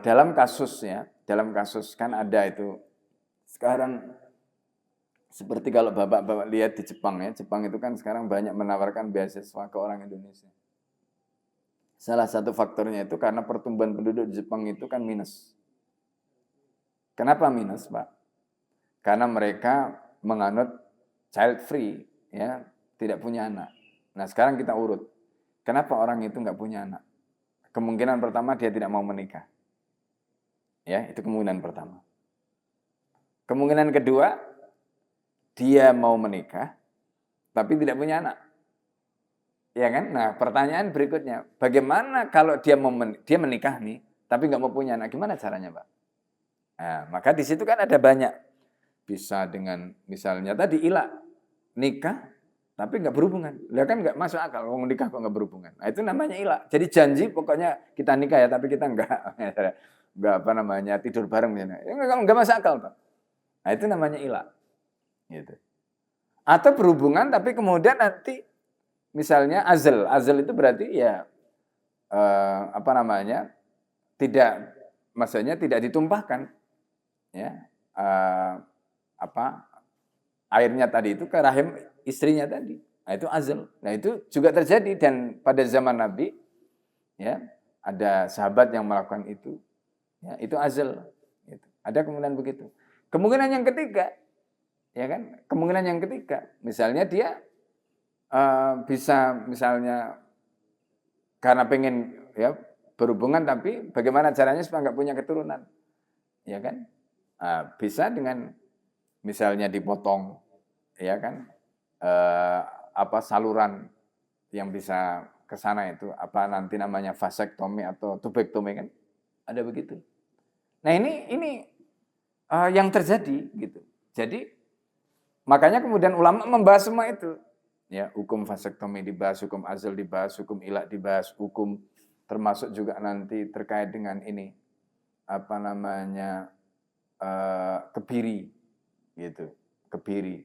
dalam kasus kan ada itu, sekarang seperti kalau bapak-bapak lihat di Jepang ya, Jepang itu kan sekarang banyak menawarkan beasiswa ke orang Indonesia. Salah satu faktornya itu karena pertumbuhan penduduk di Jepang itu kan minus. Kenapa minus, Pak? Karena mereka menganut child free, ya, tidak punya anak. Nah, sekarang kita urut. Kenapa orang itu nggak punya anak? Kemungkinan pertama dia tidak mau menikah. Ya, itu kemungkinan pertama. Kemungkinan kedua, dia mau menikah, tapi tidak punya anak. Ya kan? Nah, pertanyaan berikutnya, bagaimana kalau dia menikah nih, tapi nggak mau punya anak? Gimana caranya, Pak? Nah, maka di situ kan ada banyak. Bisa dengan misalnya tadi ila, nikah, tapi nggak berhubungan. Dia kan nggak masuk akal, mau nikah kok nggak berhubungan. Nah, itu namanya ila. Jadi janji pokoknya kita nikah ya, tapi kita nggak tidur bareng misalnya. Nggak masuk akal, Pak. Nah, itu namanya ila. Gitu. Atau berhubungan tapi kemudian nanti misalnya azal itu berarti ya tidak, maksudnya tidak ditumpahkan, ya, airnya tadi itu ke rahim istrinya tadi. Nah, itu azal. Nah, itu juga terjadi, dan pada zaman Nabi, ya, ada sahabat yang melakukan itu. Ya, itu azal. Gitu. Ada kemungkinan begitu. Kemungkinan yang ketiga, ya kan? Kemungkinan yang ketiga, misalnya dia bisa misalnya karena pengen ya berhubungan, tapi bagaimana caranya supaya nggak punya keturunan, ya kan? Bisa dengan misalnya dipotong, ya kan? Saluran yang bisa ke sana itu nanti namanya vasektomi atau tubektomi, kan? Ada begitu. Nah, ini yang terjadi gitu. Jadi makanya kemudian ulama membahas semua itu. Ya, hukum vasektomi dibahas, hukum azal dibahas, hukum ilak dibahas, hukum termasuk juga nanti terkait dengan ini kebiri gitu, kebiri,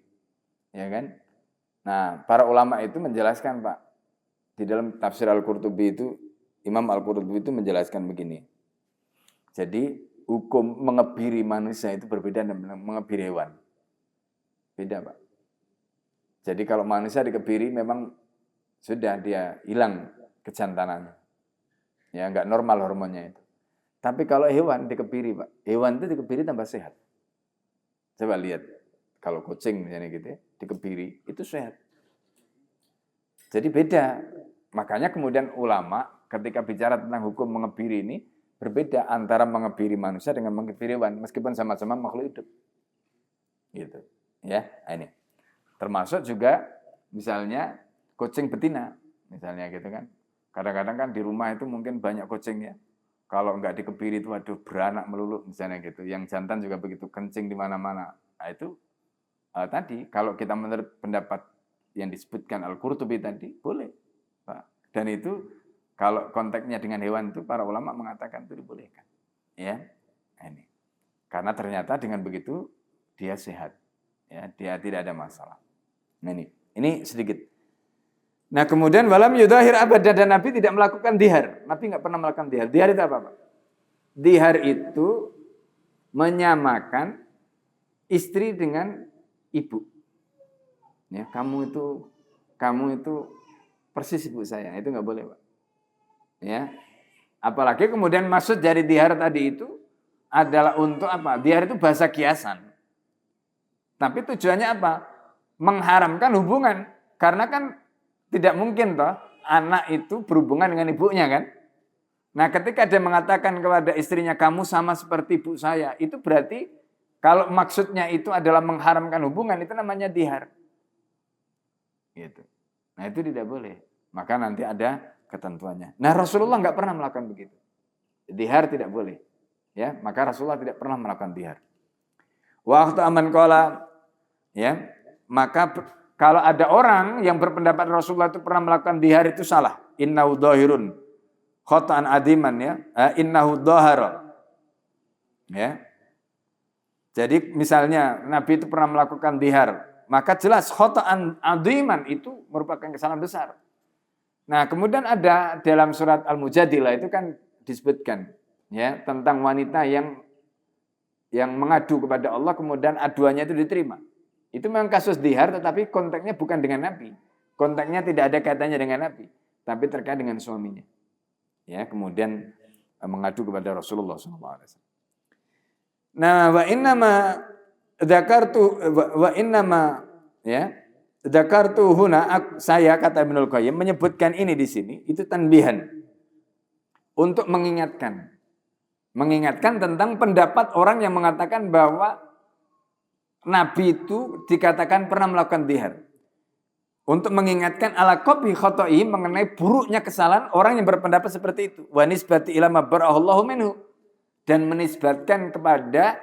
ya kan? Nah, para ulama itu menjelaskan, Pak, di dalam tafsir Al-Qurtubi itu, Imam Al-Qurtubi itu menjelaskan begini. Jadi hukum mengebiri manusia itu berbeda dengan mengebiri hewan. Beda, Pak. Jadi kalau manusia dikebiri memang sudah dia hilang kejantanannya. Ya, enggak normal hormonnya itu. Tapi kalau hewan dikebiri, Pak, hewan itu dikebiri tambah sehat. Coba lihat, kalau kucing misalnya gitu ya, dikebiri, itu sehat. Jadi beda. Makanya kemudian ulama ketika bicara tentang hukum mengebiri ini, berbeda antara mengebiri manusia dengan mengebiri hewan, meskipun sama-sama makhluk hidup. Gitu. Ya, ini. Termasuk juga misalnya kucing betina, misalnya gitu kan. Kadang-kadang kan di rumah itu mungkin banyak kucing ya. Kalau nggak dikebiri itu waduh beranak melulu misalnya gitu. Yang jantan juga begitu, kencing di mana-mana. Nah, itu tadi kalau kita menurut pendapat yang disebutkan Al-Qurtubi tadi boleh, Pak. Dan itu kalau konteksnya dengan hewan itu para ulama mengatakan itu dibolehkan. Ya. Ini. Karena ternyata dengan begitu dia sehat. Ya, dia tidak ada masalah. Nah, ini sedikit. Nah, kemudian walam yudahir abadan, dan Nabi tidak melakukan dihar. Nabi nggak pernah melakukan dihar. Dihar itu apa, Pak? Dihar itu menyamakan istri dengan ibu. Ya, kamu itu persis ibu saya. Itu nggak boleh, Pak. Ya. Apalagi kemudian maksud dari dihar tadi itu adalah untuk apa? Dihar itu bahasa kiasan. Tapi tujuannya apa? Mengharamkan hubungan. Karena kan tidak mungkin toh anak itu berhubungan dengan ibunya kan? Nah, ketika dia mengatakan kepada istrinya, kamu sama seperti ibu saya, itu berarti kalau maksudnya itu adalah mengharamkan hubungan, itu namanya dihar. Gitu. Nah, itu tidak boleh. Maka nanti ada ketentuannya. Nah, Rasulullah nggak pernah melakukan begitu. Dihar tidak boleh. Ya, maka Rasulullah tidak pernah melakukan dihar. Waktu aman qala, ya, maka kalau ada orang yang berpendapat Rasulullah itu pernah melakukan dihar itu salah. Innahu dhahirun khata'an adiman, ya. Innahu dhahara. Ya. Jadi misalnya Nabi itu pernah melakukan dihar, maka jelas khata'an adiman itu merupakan kesalahan besar. Nah, kemudian ada dalam surat Al-Mujadilah itu kan disebutkan, ya, tentang wanita yang mengadu kepada Allah, kemudian aduannya itu diterima. Itu memang kasus dihar, tetapi konteksnya bukan dengan Nabi. Konteksnya tidak ada kaitannya dengan Nabi, tapi terkait dengan suaminya. Ya, kemudian mengadu kepada Rasulullah SAW. Nah, wa innama ya, dzakartu huna, saya, kata Ibnul Qayyim, menyebutkan ini di sini itu tanbihan, untuk mengingatkan tentang pendapat orang yang mengatakan bahwa Nabi itu dikatakan pernah melakukan dihar. Untuk mengingatkan ala qabhi khoto'i, mengenai buruknya kesalahan orang yang berpendapat seperti itu. Wa nisbati ila ma bara'allahu minhu, dan menisbatkan kepada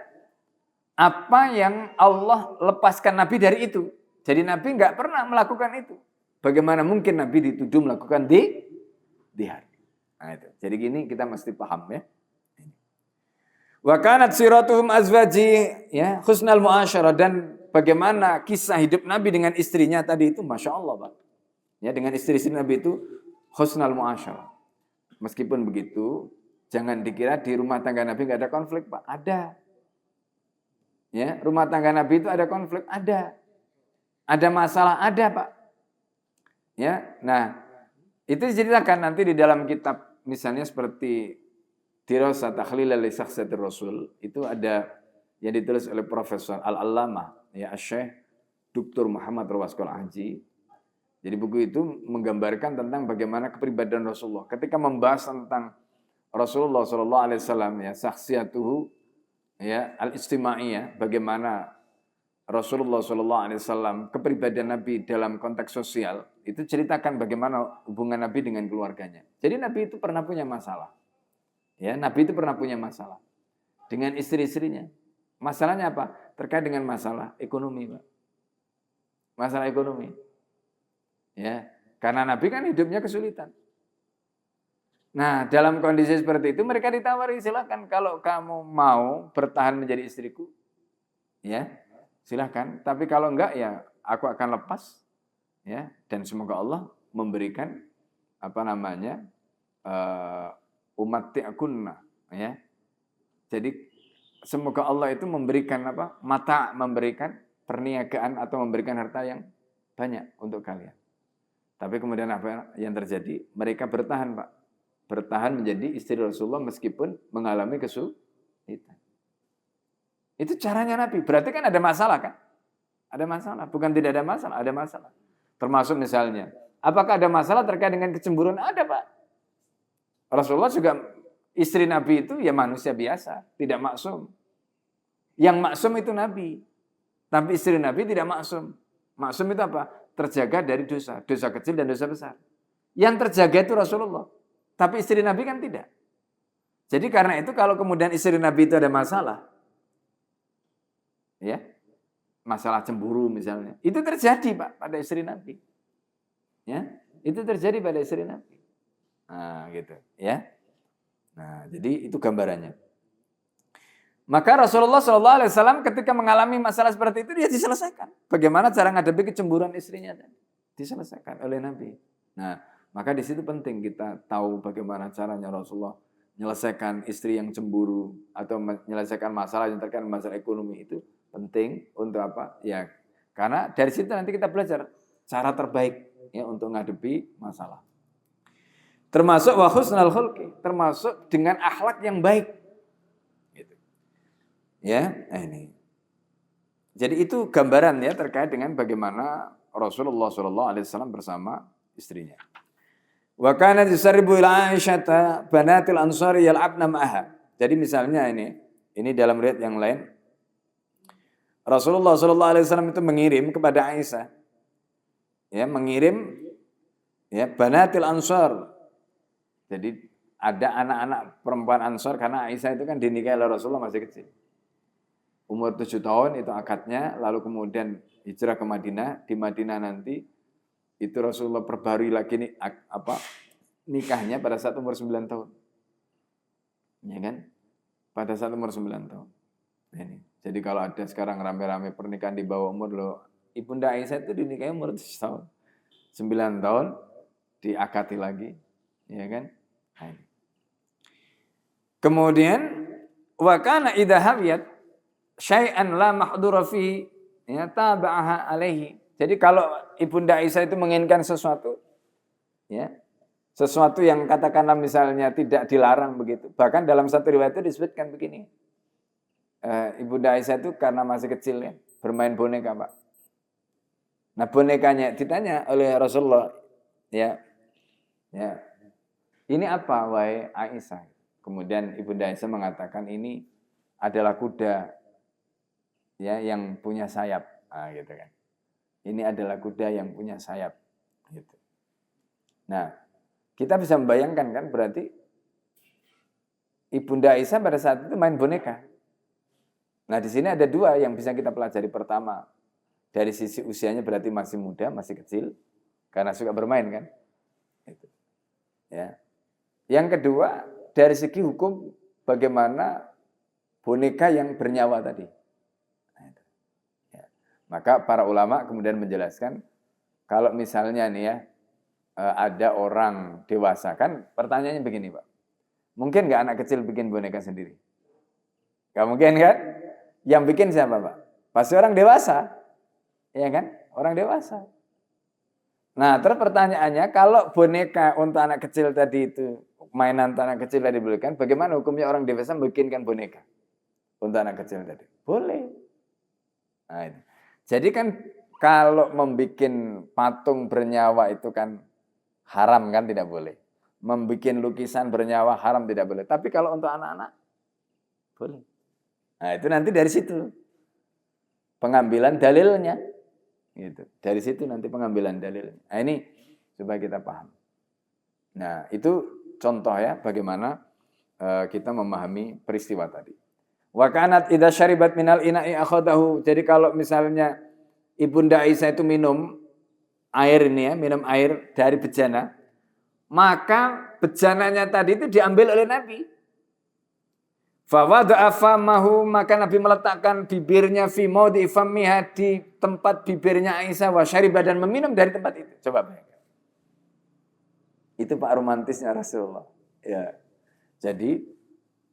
apa yang Allah lepaskan Nabi dari itu. Jadi Nabi nggak pernah melakukan itu. Bagaimana mungkin Nabi dituduh melakukan dihar? Nah, itu. Jadi gini kita mesti paham, ya. Wa kanat siratuhum azwaji, ya, husnal muasyarah, dan bagaimana kisah hidup Nabi dengan istrinya tadi itu, Masya Allah, Pak. Ya, dengan istri-istri Nabi itu husnal muasyarah. Meskipun begitu, jangan dikira di rumah tangga Nabi nggak ada konflik, Pak. Ada. Ya, rumah tangga Nabi itu ada konflik, ada. Ada masalah, ada, Pak. Ya, nah, itu diceritakan nanti di dalam kitab, misalnya seperti Dirasah Takhlil li Syakhsiyatir Rasul, itu ada yang ditulis oleh Profesor Al-Allamah, ya, Syekh Dr. Muhammad Rawaskol Haji. Jadi buku itu menggambarkan tentang bagaimana kepribadian Rasulullah ketika membahas tentang Rasulullah SAW, ya, syakhsiyatuhu, ya, al-istimaiyah, bagaimana Rasulullah SAW, kepribadian Nabi dalam konteks sosial, itu ceritakan bagaimana hubungan Nabi dengan keluarganya. Jadi Nabi itu pernah punya masalah. Ya, Nabi itu pernah punya masalah dengan istri-istrinya. Masalahnya apa? Terkait dengan masalah ekonomi, Pak. Masalah ekonomi. Ya, karena Nabi kan hidupnya kesulitan. Nah, dalam kondisi seperti itu mereka ditawari, silakan kalau kamu mau bertahan menjadi istriku, ya, silakan. Tapi kalau enggak, ya aku akan lepas. Ya, dan semoga Allah memberikan umat ti'akunna, ya. Jadi semoga Allah itu memberikan mata, memberikan perniagaan atau memberikan harta yang banyak untuk kalian. Tapi kemudian apa yang terjadi? Mereka bertahan, Pak. Bertahan menjadi istri Rasulullah meskipun mengalami kesulitan. Itu caranya Nabi. Berarti kan ada masalah, kan? Ada masalah, bukan tidak ada masalah, ada masalah. Termasuk misalnya, apakah ada masalah terkait dengan kecemburuan? Ada, Pak. Rasulullah juga, istri Nabi itu ya manusia biasa, tidak maksum. Yang maksum itu Nabi. Tapi istri Nabi tidak maksum. Maksum itu apa? Terjaga dari dosa. Dosa kecil dan dosa besar. Yang terjaga itu Rasulullah. Tapi istri Nabi kan tidak. Jadi karena itu kalau kemudian istri Nabi itu ada masalah, ya, masalah cemburu misalnya, itu terjadi, Pak, pada istri Nabi. Ya, itu terjadi pada istri Nabi. Nah, gitu, ya. Nah, jadi itu gambarannya. Maka Rasulullah SAW ketika mengalami masalah seperti itu, dia diselesaikan. Bagaimana cara menghadapi kecemburuan istrinya? Diselesaikan oleh Nabi. Nah, maka di situ penting kita tahu bagaimana caranya Rasulullah menyelesaikan istri yang cemburu atau menyelesaikan masalah yang terkait dengan masalah ekonomi, itu penting untuk apa? Ya, karena dari situ nanti kita belajar cara terbaik, ya, untuk menghadapi masalah. Termasuk wa husnul khulqi, termasuk dengan akhlak yang baik. Gitu. Ya, ini. Jadi itu gambaran ya terkait dengan bagaimana Rasulullah SAW bersama istrinya. Wa kana yusarribu ila Aisyata banatil ansari yal'abna ma'aha. Jadi misalnya ini dalam riwayat yang lain, Rasulullah SAW itu mengirim kepada Aisyah, ya mengirim ya banatil ansar. Jadi ada anak-anak perempuan Ansar karena Aisyah itu kan dinikahi oleh Rasulullah masih kecil. Umur 7 tahun itu akadnya, lalu kemudian hijrah ke Madinah. Di Madinah nanti itu Rasulullah perbarui lagi nikahnya pada saat umur 9 tahun. Ya kan? Pada saat umur 9 tahun. Ini. Jadi kalau ada sekarang rame-rame pernikahan di bawah umur loh, Ibunda Aisyah itu dinikahi umur 7 tahun. 9 tahun diakati lagi, ya kan? Nah, kemudian wa kana idza hawiyat syai'an la mahdura fi ya taba'aha alaihi. Jadi kalau Ibunda Aisyah itu menginginkan sesuatu, ya, sesuatu yang katakanlah misalnya tidak dilarang begitu. Bahkan dalam satu riwayat itu disebutkan begini. Ibunda Aisyah itu karena masih kecil ya, bermain boneka, Pak. Nah, bonekanya ditanya oleh Rasulullah, ya, ini apa wahai Aisyah? Kemudian Ibunda Aisyah mengatakan ini adalah kuda ya yang punya sayap, gitu kan. Ini adalah kuda yang punya sayap, gitu. Nah, kita bisa membayangkan kan berarti Ibunda Aisyah pada saat itu main boneka. Nah, di sini ada dua yang bisa kita pelajari. Pertama, dari sisi usianya berarti masih muda, masih kecil, karena suka bermain kan. Itu. Ya. Yang kedua, dari segi hukum bagaimana boneka yang bernyawa tadi. Nah, itu. Ya. Maka para ulama kemudian menjelaskan, kalau misalnya nih ya, ada orang dewasa, kan pertanyaannya begini Pak, mungkin nggak anak kecil bikin boneka sendiri? Nggak mungkin kan? Yang bikin siapa Pak? Pasti orang dewasa, ya kan? Orang dewasa. Nah, terus pertanyaannya, kalau boneka untuk anak kecil tadi itu, mainan untuk anak kecil tadi dibelikan, bagaimana hukumnya orang dewasa membikinkan boneka untuk anak kecil tadi? Boleh. Nah, itu. Jadi kan kalau membuat patung bernyawa itu kan haram kan, tidak boleh. Membuat lukisan bernyawa haram, tidak boleh. Tapi kalau untuk anak-anak, boleh. Nah, itu nanti dari situ pengambilan dalilnya. Gitu. Dari situ nanti pengambilan dalilnya. Nah, ini supaya kita paham. Nah, itu contoh ya bagaimana kita memahami peristiwa tadi. Wa kanat idza syaribat minal ina'i akhadahu. Jadi kalau misalnya Ibunda Aisyah itu minum air ini ya, minum air dari bejana, maka bejananya tadi itu diambil oleh Nabi. Fa wada'a famahu, maka Nabi meletakkan bibirnya fi maudhi fammiha, di tempat bibirnya Aisyah, wa syariba, dan meminum dari tempat itu. Coba bayangkan. Itu Pak romantisnya Rasulullah. Ya. Jadi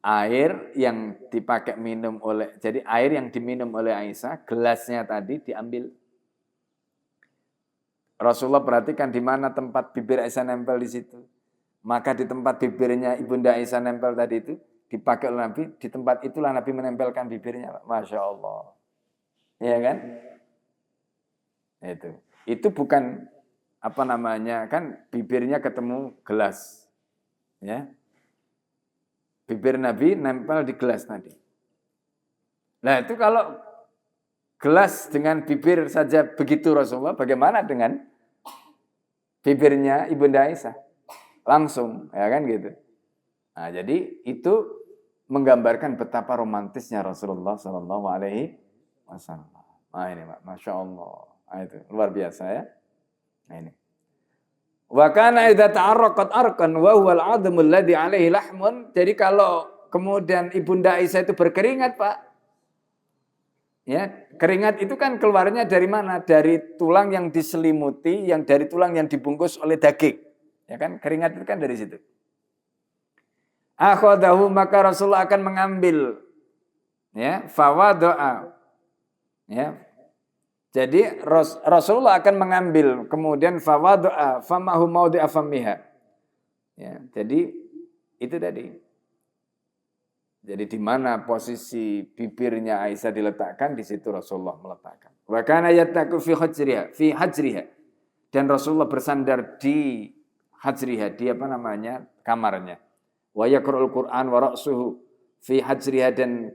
air yang dipakai minum oleh, jadi air yang diminum oleh Aisyah, gelasnya tadi diambil. Rasulullah perhatikan di mana tempat bibir Aisyah nempel di situ. Maka di tempat bibirnya Ibunda Aisyah nempel tadi itu dipakai oleh Nabi, di tempat itulah Nabi menempelkan bibirnya. Masya Allah. Iya kan? Itu bukan apa namanya, kan bibirnya ketemu gelas. Ya. Bibir Nabi nempel di gelas tadi. Nah, itu kalau gelas dengan bibir saja begitu Rasulullah, bagaimana dengan bibirnya Ibunda Aisyah? Langsung, ya kan gitu. Nah, jadi itu menggambarkan betapa romantisnya Rasulullah Shallallahu Alaihi Wasallam. Nah, ini Pak, Masya Allah. Nah, itu luar biasa ya. Nah, ini. Wa kana idza ta'arraqat arqan wa huwa al-'admu alladhi 'alaihi lahmun. Jadi kalau kemudian Ibunda Aisyah itu berkeringat, Pak. Ya, keringat itu kan keluarnya dari mana? Dari tulang yang diselimuti, yang dari tulang yang dibungkus oleh daging. Ya kan? Keringat itu kan dari situ. Akhadahu, maka Rasulullah akan mengambil, ya, fawadoa, ya. Jadi Rasulullah akan mengambil, kemudian fawadoa, famahu maudhi'a fammiha. Ya, jadi itu tadi. Jadi di mana posisi bibirnya Aisyah diletakkan, di situ Rasulullah meletakkan. Wa kana yattaqu fi hajriha. Dan Rasulullah bersandar di hajriha, di apa namanya? Kamarnya. Wa yaqra'ul Qur'an wa ra'suhu fi hajriha, dan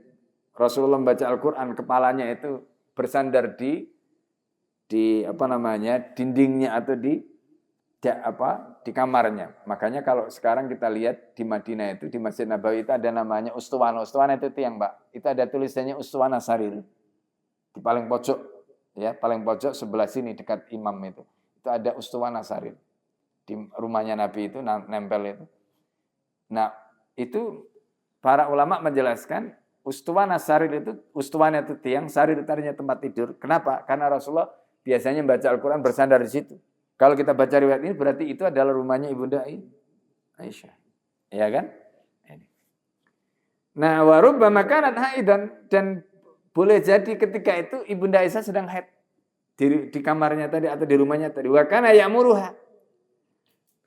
Rasulullah membaca Al-Qur'an, kepalanya itu bersandar di apa namanya? Dindingnya atau di kamarnya. Makanya kalau sekarang kita lihat di Madinah itu, di Masjid Nabawi itu ada namanya ustuwana. Ustuwana itu tiang, Pak. Itu ada tulisannya ustuwana sarir. Di paling pojok, ya, paling pojok sebelah sini dekat imam itu. Itu ada ustuwana sarir. Di rumahnya Nabi itu nempel itu. Nah, itu para ulama menjelaskan ustuwana sarir itu, ustuwana itu tiang, sarir itu artinya tempat tidur. Kenapa? Karena Rasulullah biasanya baca Al-Qur'an bersandar di situ. Kalau kita baca riwayat ini berarti itu adalah rumahnya Ibunda Aisyah. Ya kan? Nah, wa rubbama kanat haidan, dan boleh jadi ketika itu Ibunda Aisyah sedang haid di kamarnya tadi atau di rumahnya tadi. Wa kana ya'muruha.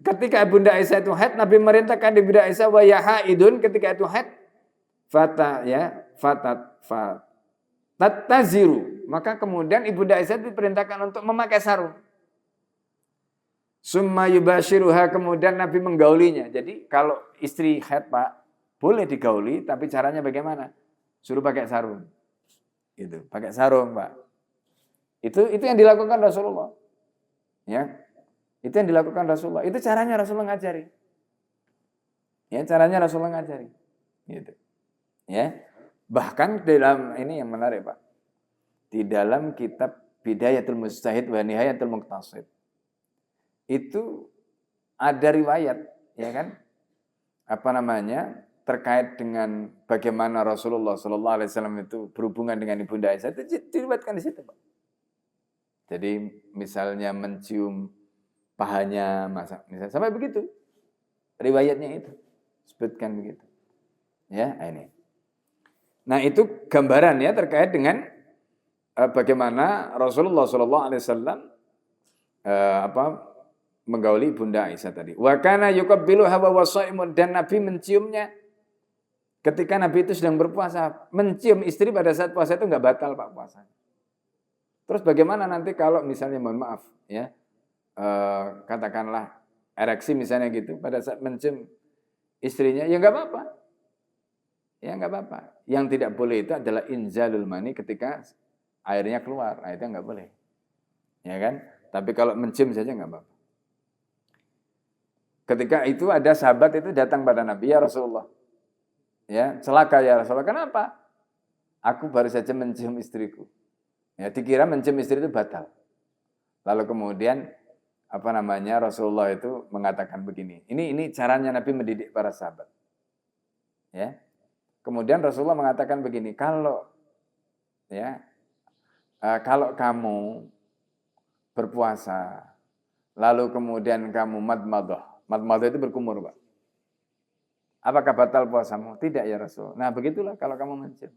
Ketika Ibunda Aisyah itu haid, Nabi merintahkan Ibunda Aisyah wa ya haidun, ketika itu haid tattaziru. Maka kemudian Ibunda Aisyah diperintahkan untuk memakai sarung. Summa yubashiruha, kemudian Nabi menggaulinya. Jadi kalau istri haid, Pak, boleh digauli, tapi caranya bagaimana? Suruh pakai sarung. Gitu, pakai sarung, Pak. Itu yang dilakukan Rasulullah. Ya. Itu yang dilakukan Rasulullah. Itu caranya Rasulullah ngajari. Ya, caranya Rasulullah ngajari. Gitu. Ya. Bahkan dalam ini yang menarik, Pak. Di dalam kitab Bidayatul Mujtahid wa Nihayatul Muqtasid, itu ada riwayat, ya kan? Apa namanya? Terkait dengan bagaimana Rasulullah sallallahu alaihi wasallam itu berhubungan dengan Ibunda Aisyah, itu diriwayatkan di situ, Pak. Jadi misalnya mencium pahanya, misalnya sampai begitu. Riwayatnya itu sebutkan begitu. Ya, ini. Nah, itu gambaran ya terkait dengan bagaimana Rasulullah sallallahu alaihi wasallam menggauli Bunda Aisyah tadi. Wa kana yuqabbilu hawa wasaimun, dan Nabi menciumnya ketika Nabi itu sedang berpuasa. Mencium istri pada saat puasa itu enggak batal, Pak, puasanya. Terus bagaimana nanti kalau misalnya mohon maaf ya, katakanlah ereksi misalnya gitu pada saat mencium istrinya, ya enggak apa-apa. Ya enggak apa-apa. Yang tidak boleh itu adalah inzalul mani ketika airnya keluar. Nah, itu enggak boleh. Ya kan? Tapi kalau mencium saja enggak apa-apa. Ketika itu ada sahabat itu datang pada Nabi, ya Rasulullah. Ya, celaka ya Rasulullah. Kenapa? Aku baru saja mencium istriku. Ya, dikira mencium istri itu batal. Lalu kemudian Rasulullah itu mengatakan begini. Ini caranya Nabi mendidik para sahabat. Ya. Kemudian Rasulullah mengatakan begini, kalau kamu berpuasa, lalu kemudian kamu madmadah itu berkumur, Pak. Apakah batal puasamu? Tidak ya Rasul. Nah, begitulah kalau kamu mencium.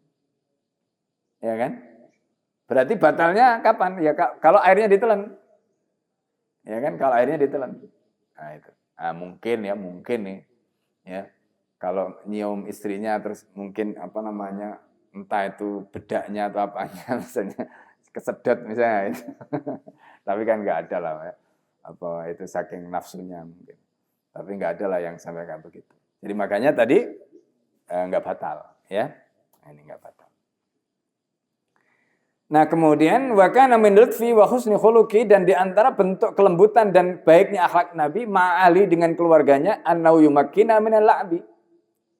Ya kan? Berarti batalnya kapan? Ya kalau airnya ditelan. Ya kan? Kalau airnya ditelan. Nah, itu. Nah, mungkin nih. Ya. Kalau nyium istrinya terus mungkin entah itu bedaknya atau apanya misalnya kesedot misalnya itu. Tapi kan enggak ada lah ya. Itu saking nafsunya mungkin. Tapi enggak ada lah yang sampai kayak begitu. Jadi makanya tadi enggak batal, ya. Ini enggak batal. Nah, kemudian wa kana min lutfi wa husni khuluqi, dan di antara bentuk kelembutan dan baiknya akhlak Nabi ma'ali dengan keluarganya annau yumakkina minal la'bi.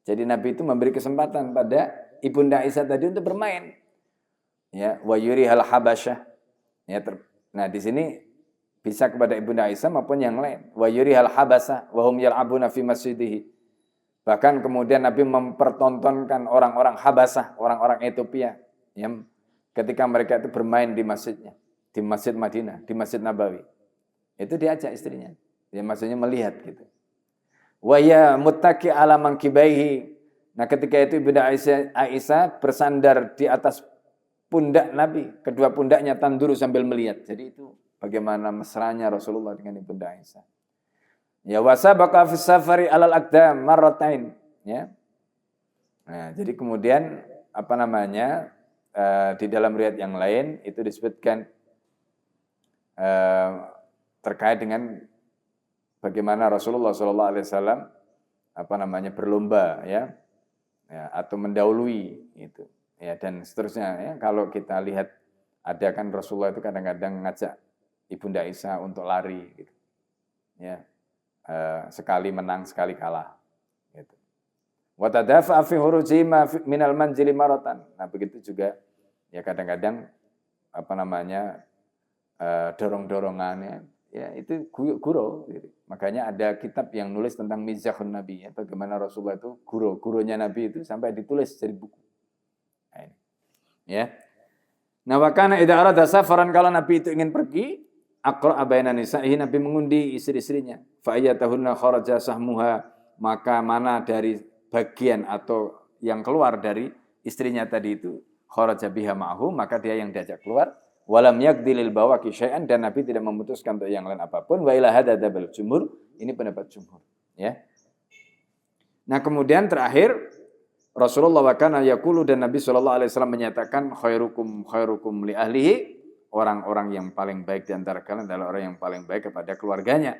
Jadi Nabi itu memberi kesempatan pada Ibunda Aisyah tadi untuk bermain. Ya, wa yurihal habasyah. Ya, nah di sini bisa kepada Ibunda Aisyah maupun yang lain. Wa yurihal habasa wa hum yal'abuna fi masjidihi. Bahkan kemudian Nabi mempertontonkan orang-orang Habasah, orang-orang Ethiopia, yang ketika mereka itu bermain di masjidnya, di Masjid Madinah, di Masjid Nabawi. Itu diajak istrinya. Dia maksudnya melihat gitu. Wa ya muttaqi ala mankibaihi. Nah, ketika itu Ibunda Aisyah bersandar di atas pundak Nabi, kedua pundaknya tanduru sambil melihat. Jadi itu bagaimana mesranya Rasulullah dengan Ibunda Aisyah. Ya wasabaqa fi safari alal aqdam marratain, ya. Nah, jadi kemudian di dalam riwayat yang lain itu disebutkan terkait dengan bagaimana Rasulullah SAW berlomba ya atau mendahului itu ya dan seterusnya ya. Kalau kita lihat ada kan Rasulullah itu kadang-kadang ngajak Ibunda Aisyah untuk lari gitu. Ya. Sekali menang sekali kalah gitu. Wa tadafa fi huruji minal manzili maratan. Nah, begitu juga ya kadang-kadang dorong-dorongannya ya itu guru gitu. Makanya ada kitab yang nulis tentang mizahun Nabi ya, bagaimana Rasulullah itu gurunya Nabi itu sampai ditulis jadi buku. Nah, ini. Ya. Nah, wa kana idza arada safaran, kalau Nabi itu ingin pergi, aqra baina nisa'ihi, Nabi mengundi istri-istrinya. Fa ayyatahunna kharaja sahmuha, maka mana dari bagian atau yang keluar dari istrinya tadi itu kharaja biha ma'hu, maka dia yang diajak keluar. Walam yaqdilil bawaki syai'an, dan Nabi tidak memutuskan untuk yang lain apapun. Wa ila hadza dzabal jumhur, ini pendapat jumhur, ya. Nah, kemudian terakhir Rasulullah wa kana yaqulu, dan Nabi SAW menyatakan khairukum li ahlihi, orang-orang yang paling baik di antara kalian adalah orang yang paling baik kepada keluarganya.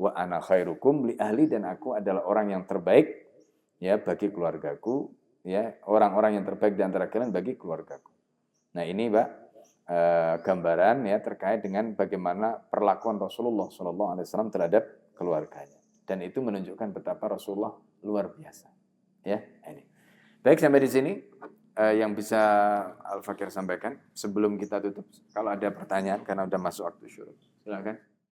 Wa ana khairukum li ahli, dan aku adalah orang yang terbaik ya bagi keluargaku, ya, orang-orang yang terbaik di antara kalian bagi keluargaku. Nah, ini Mbak gambaran ya terkait dengan bagaimana perlakuan Rasulullah SAW terhadap keluarganya, dan itu menunjukkan betapa Rasulullah luar biasa. Ya, ini. Baik, sampai di sini yang bisa Al-Fakir sampaikan sebelum kita tutup. Kalau ada pertanyaan karena udah masuk waktu syuruk, silakan.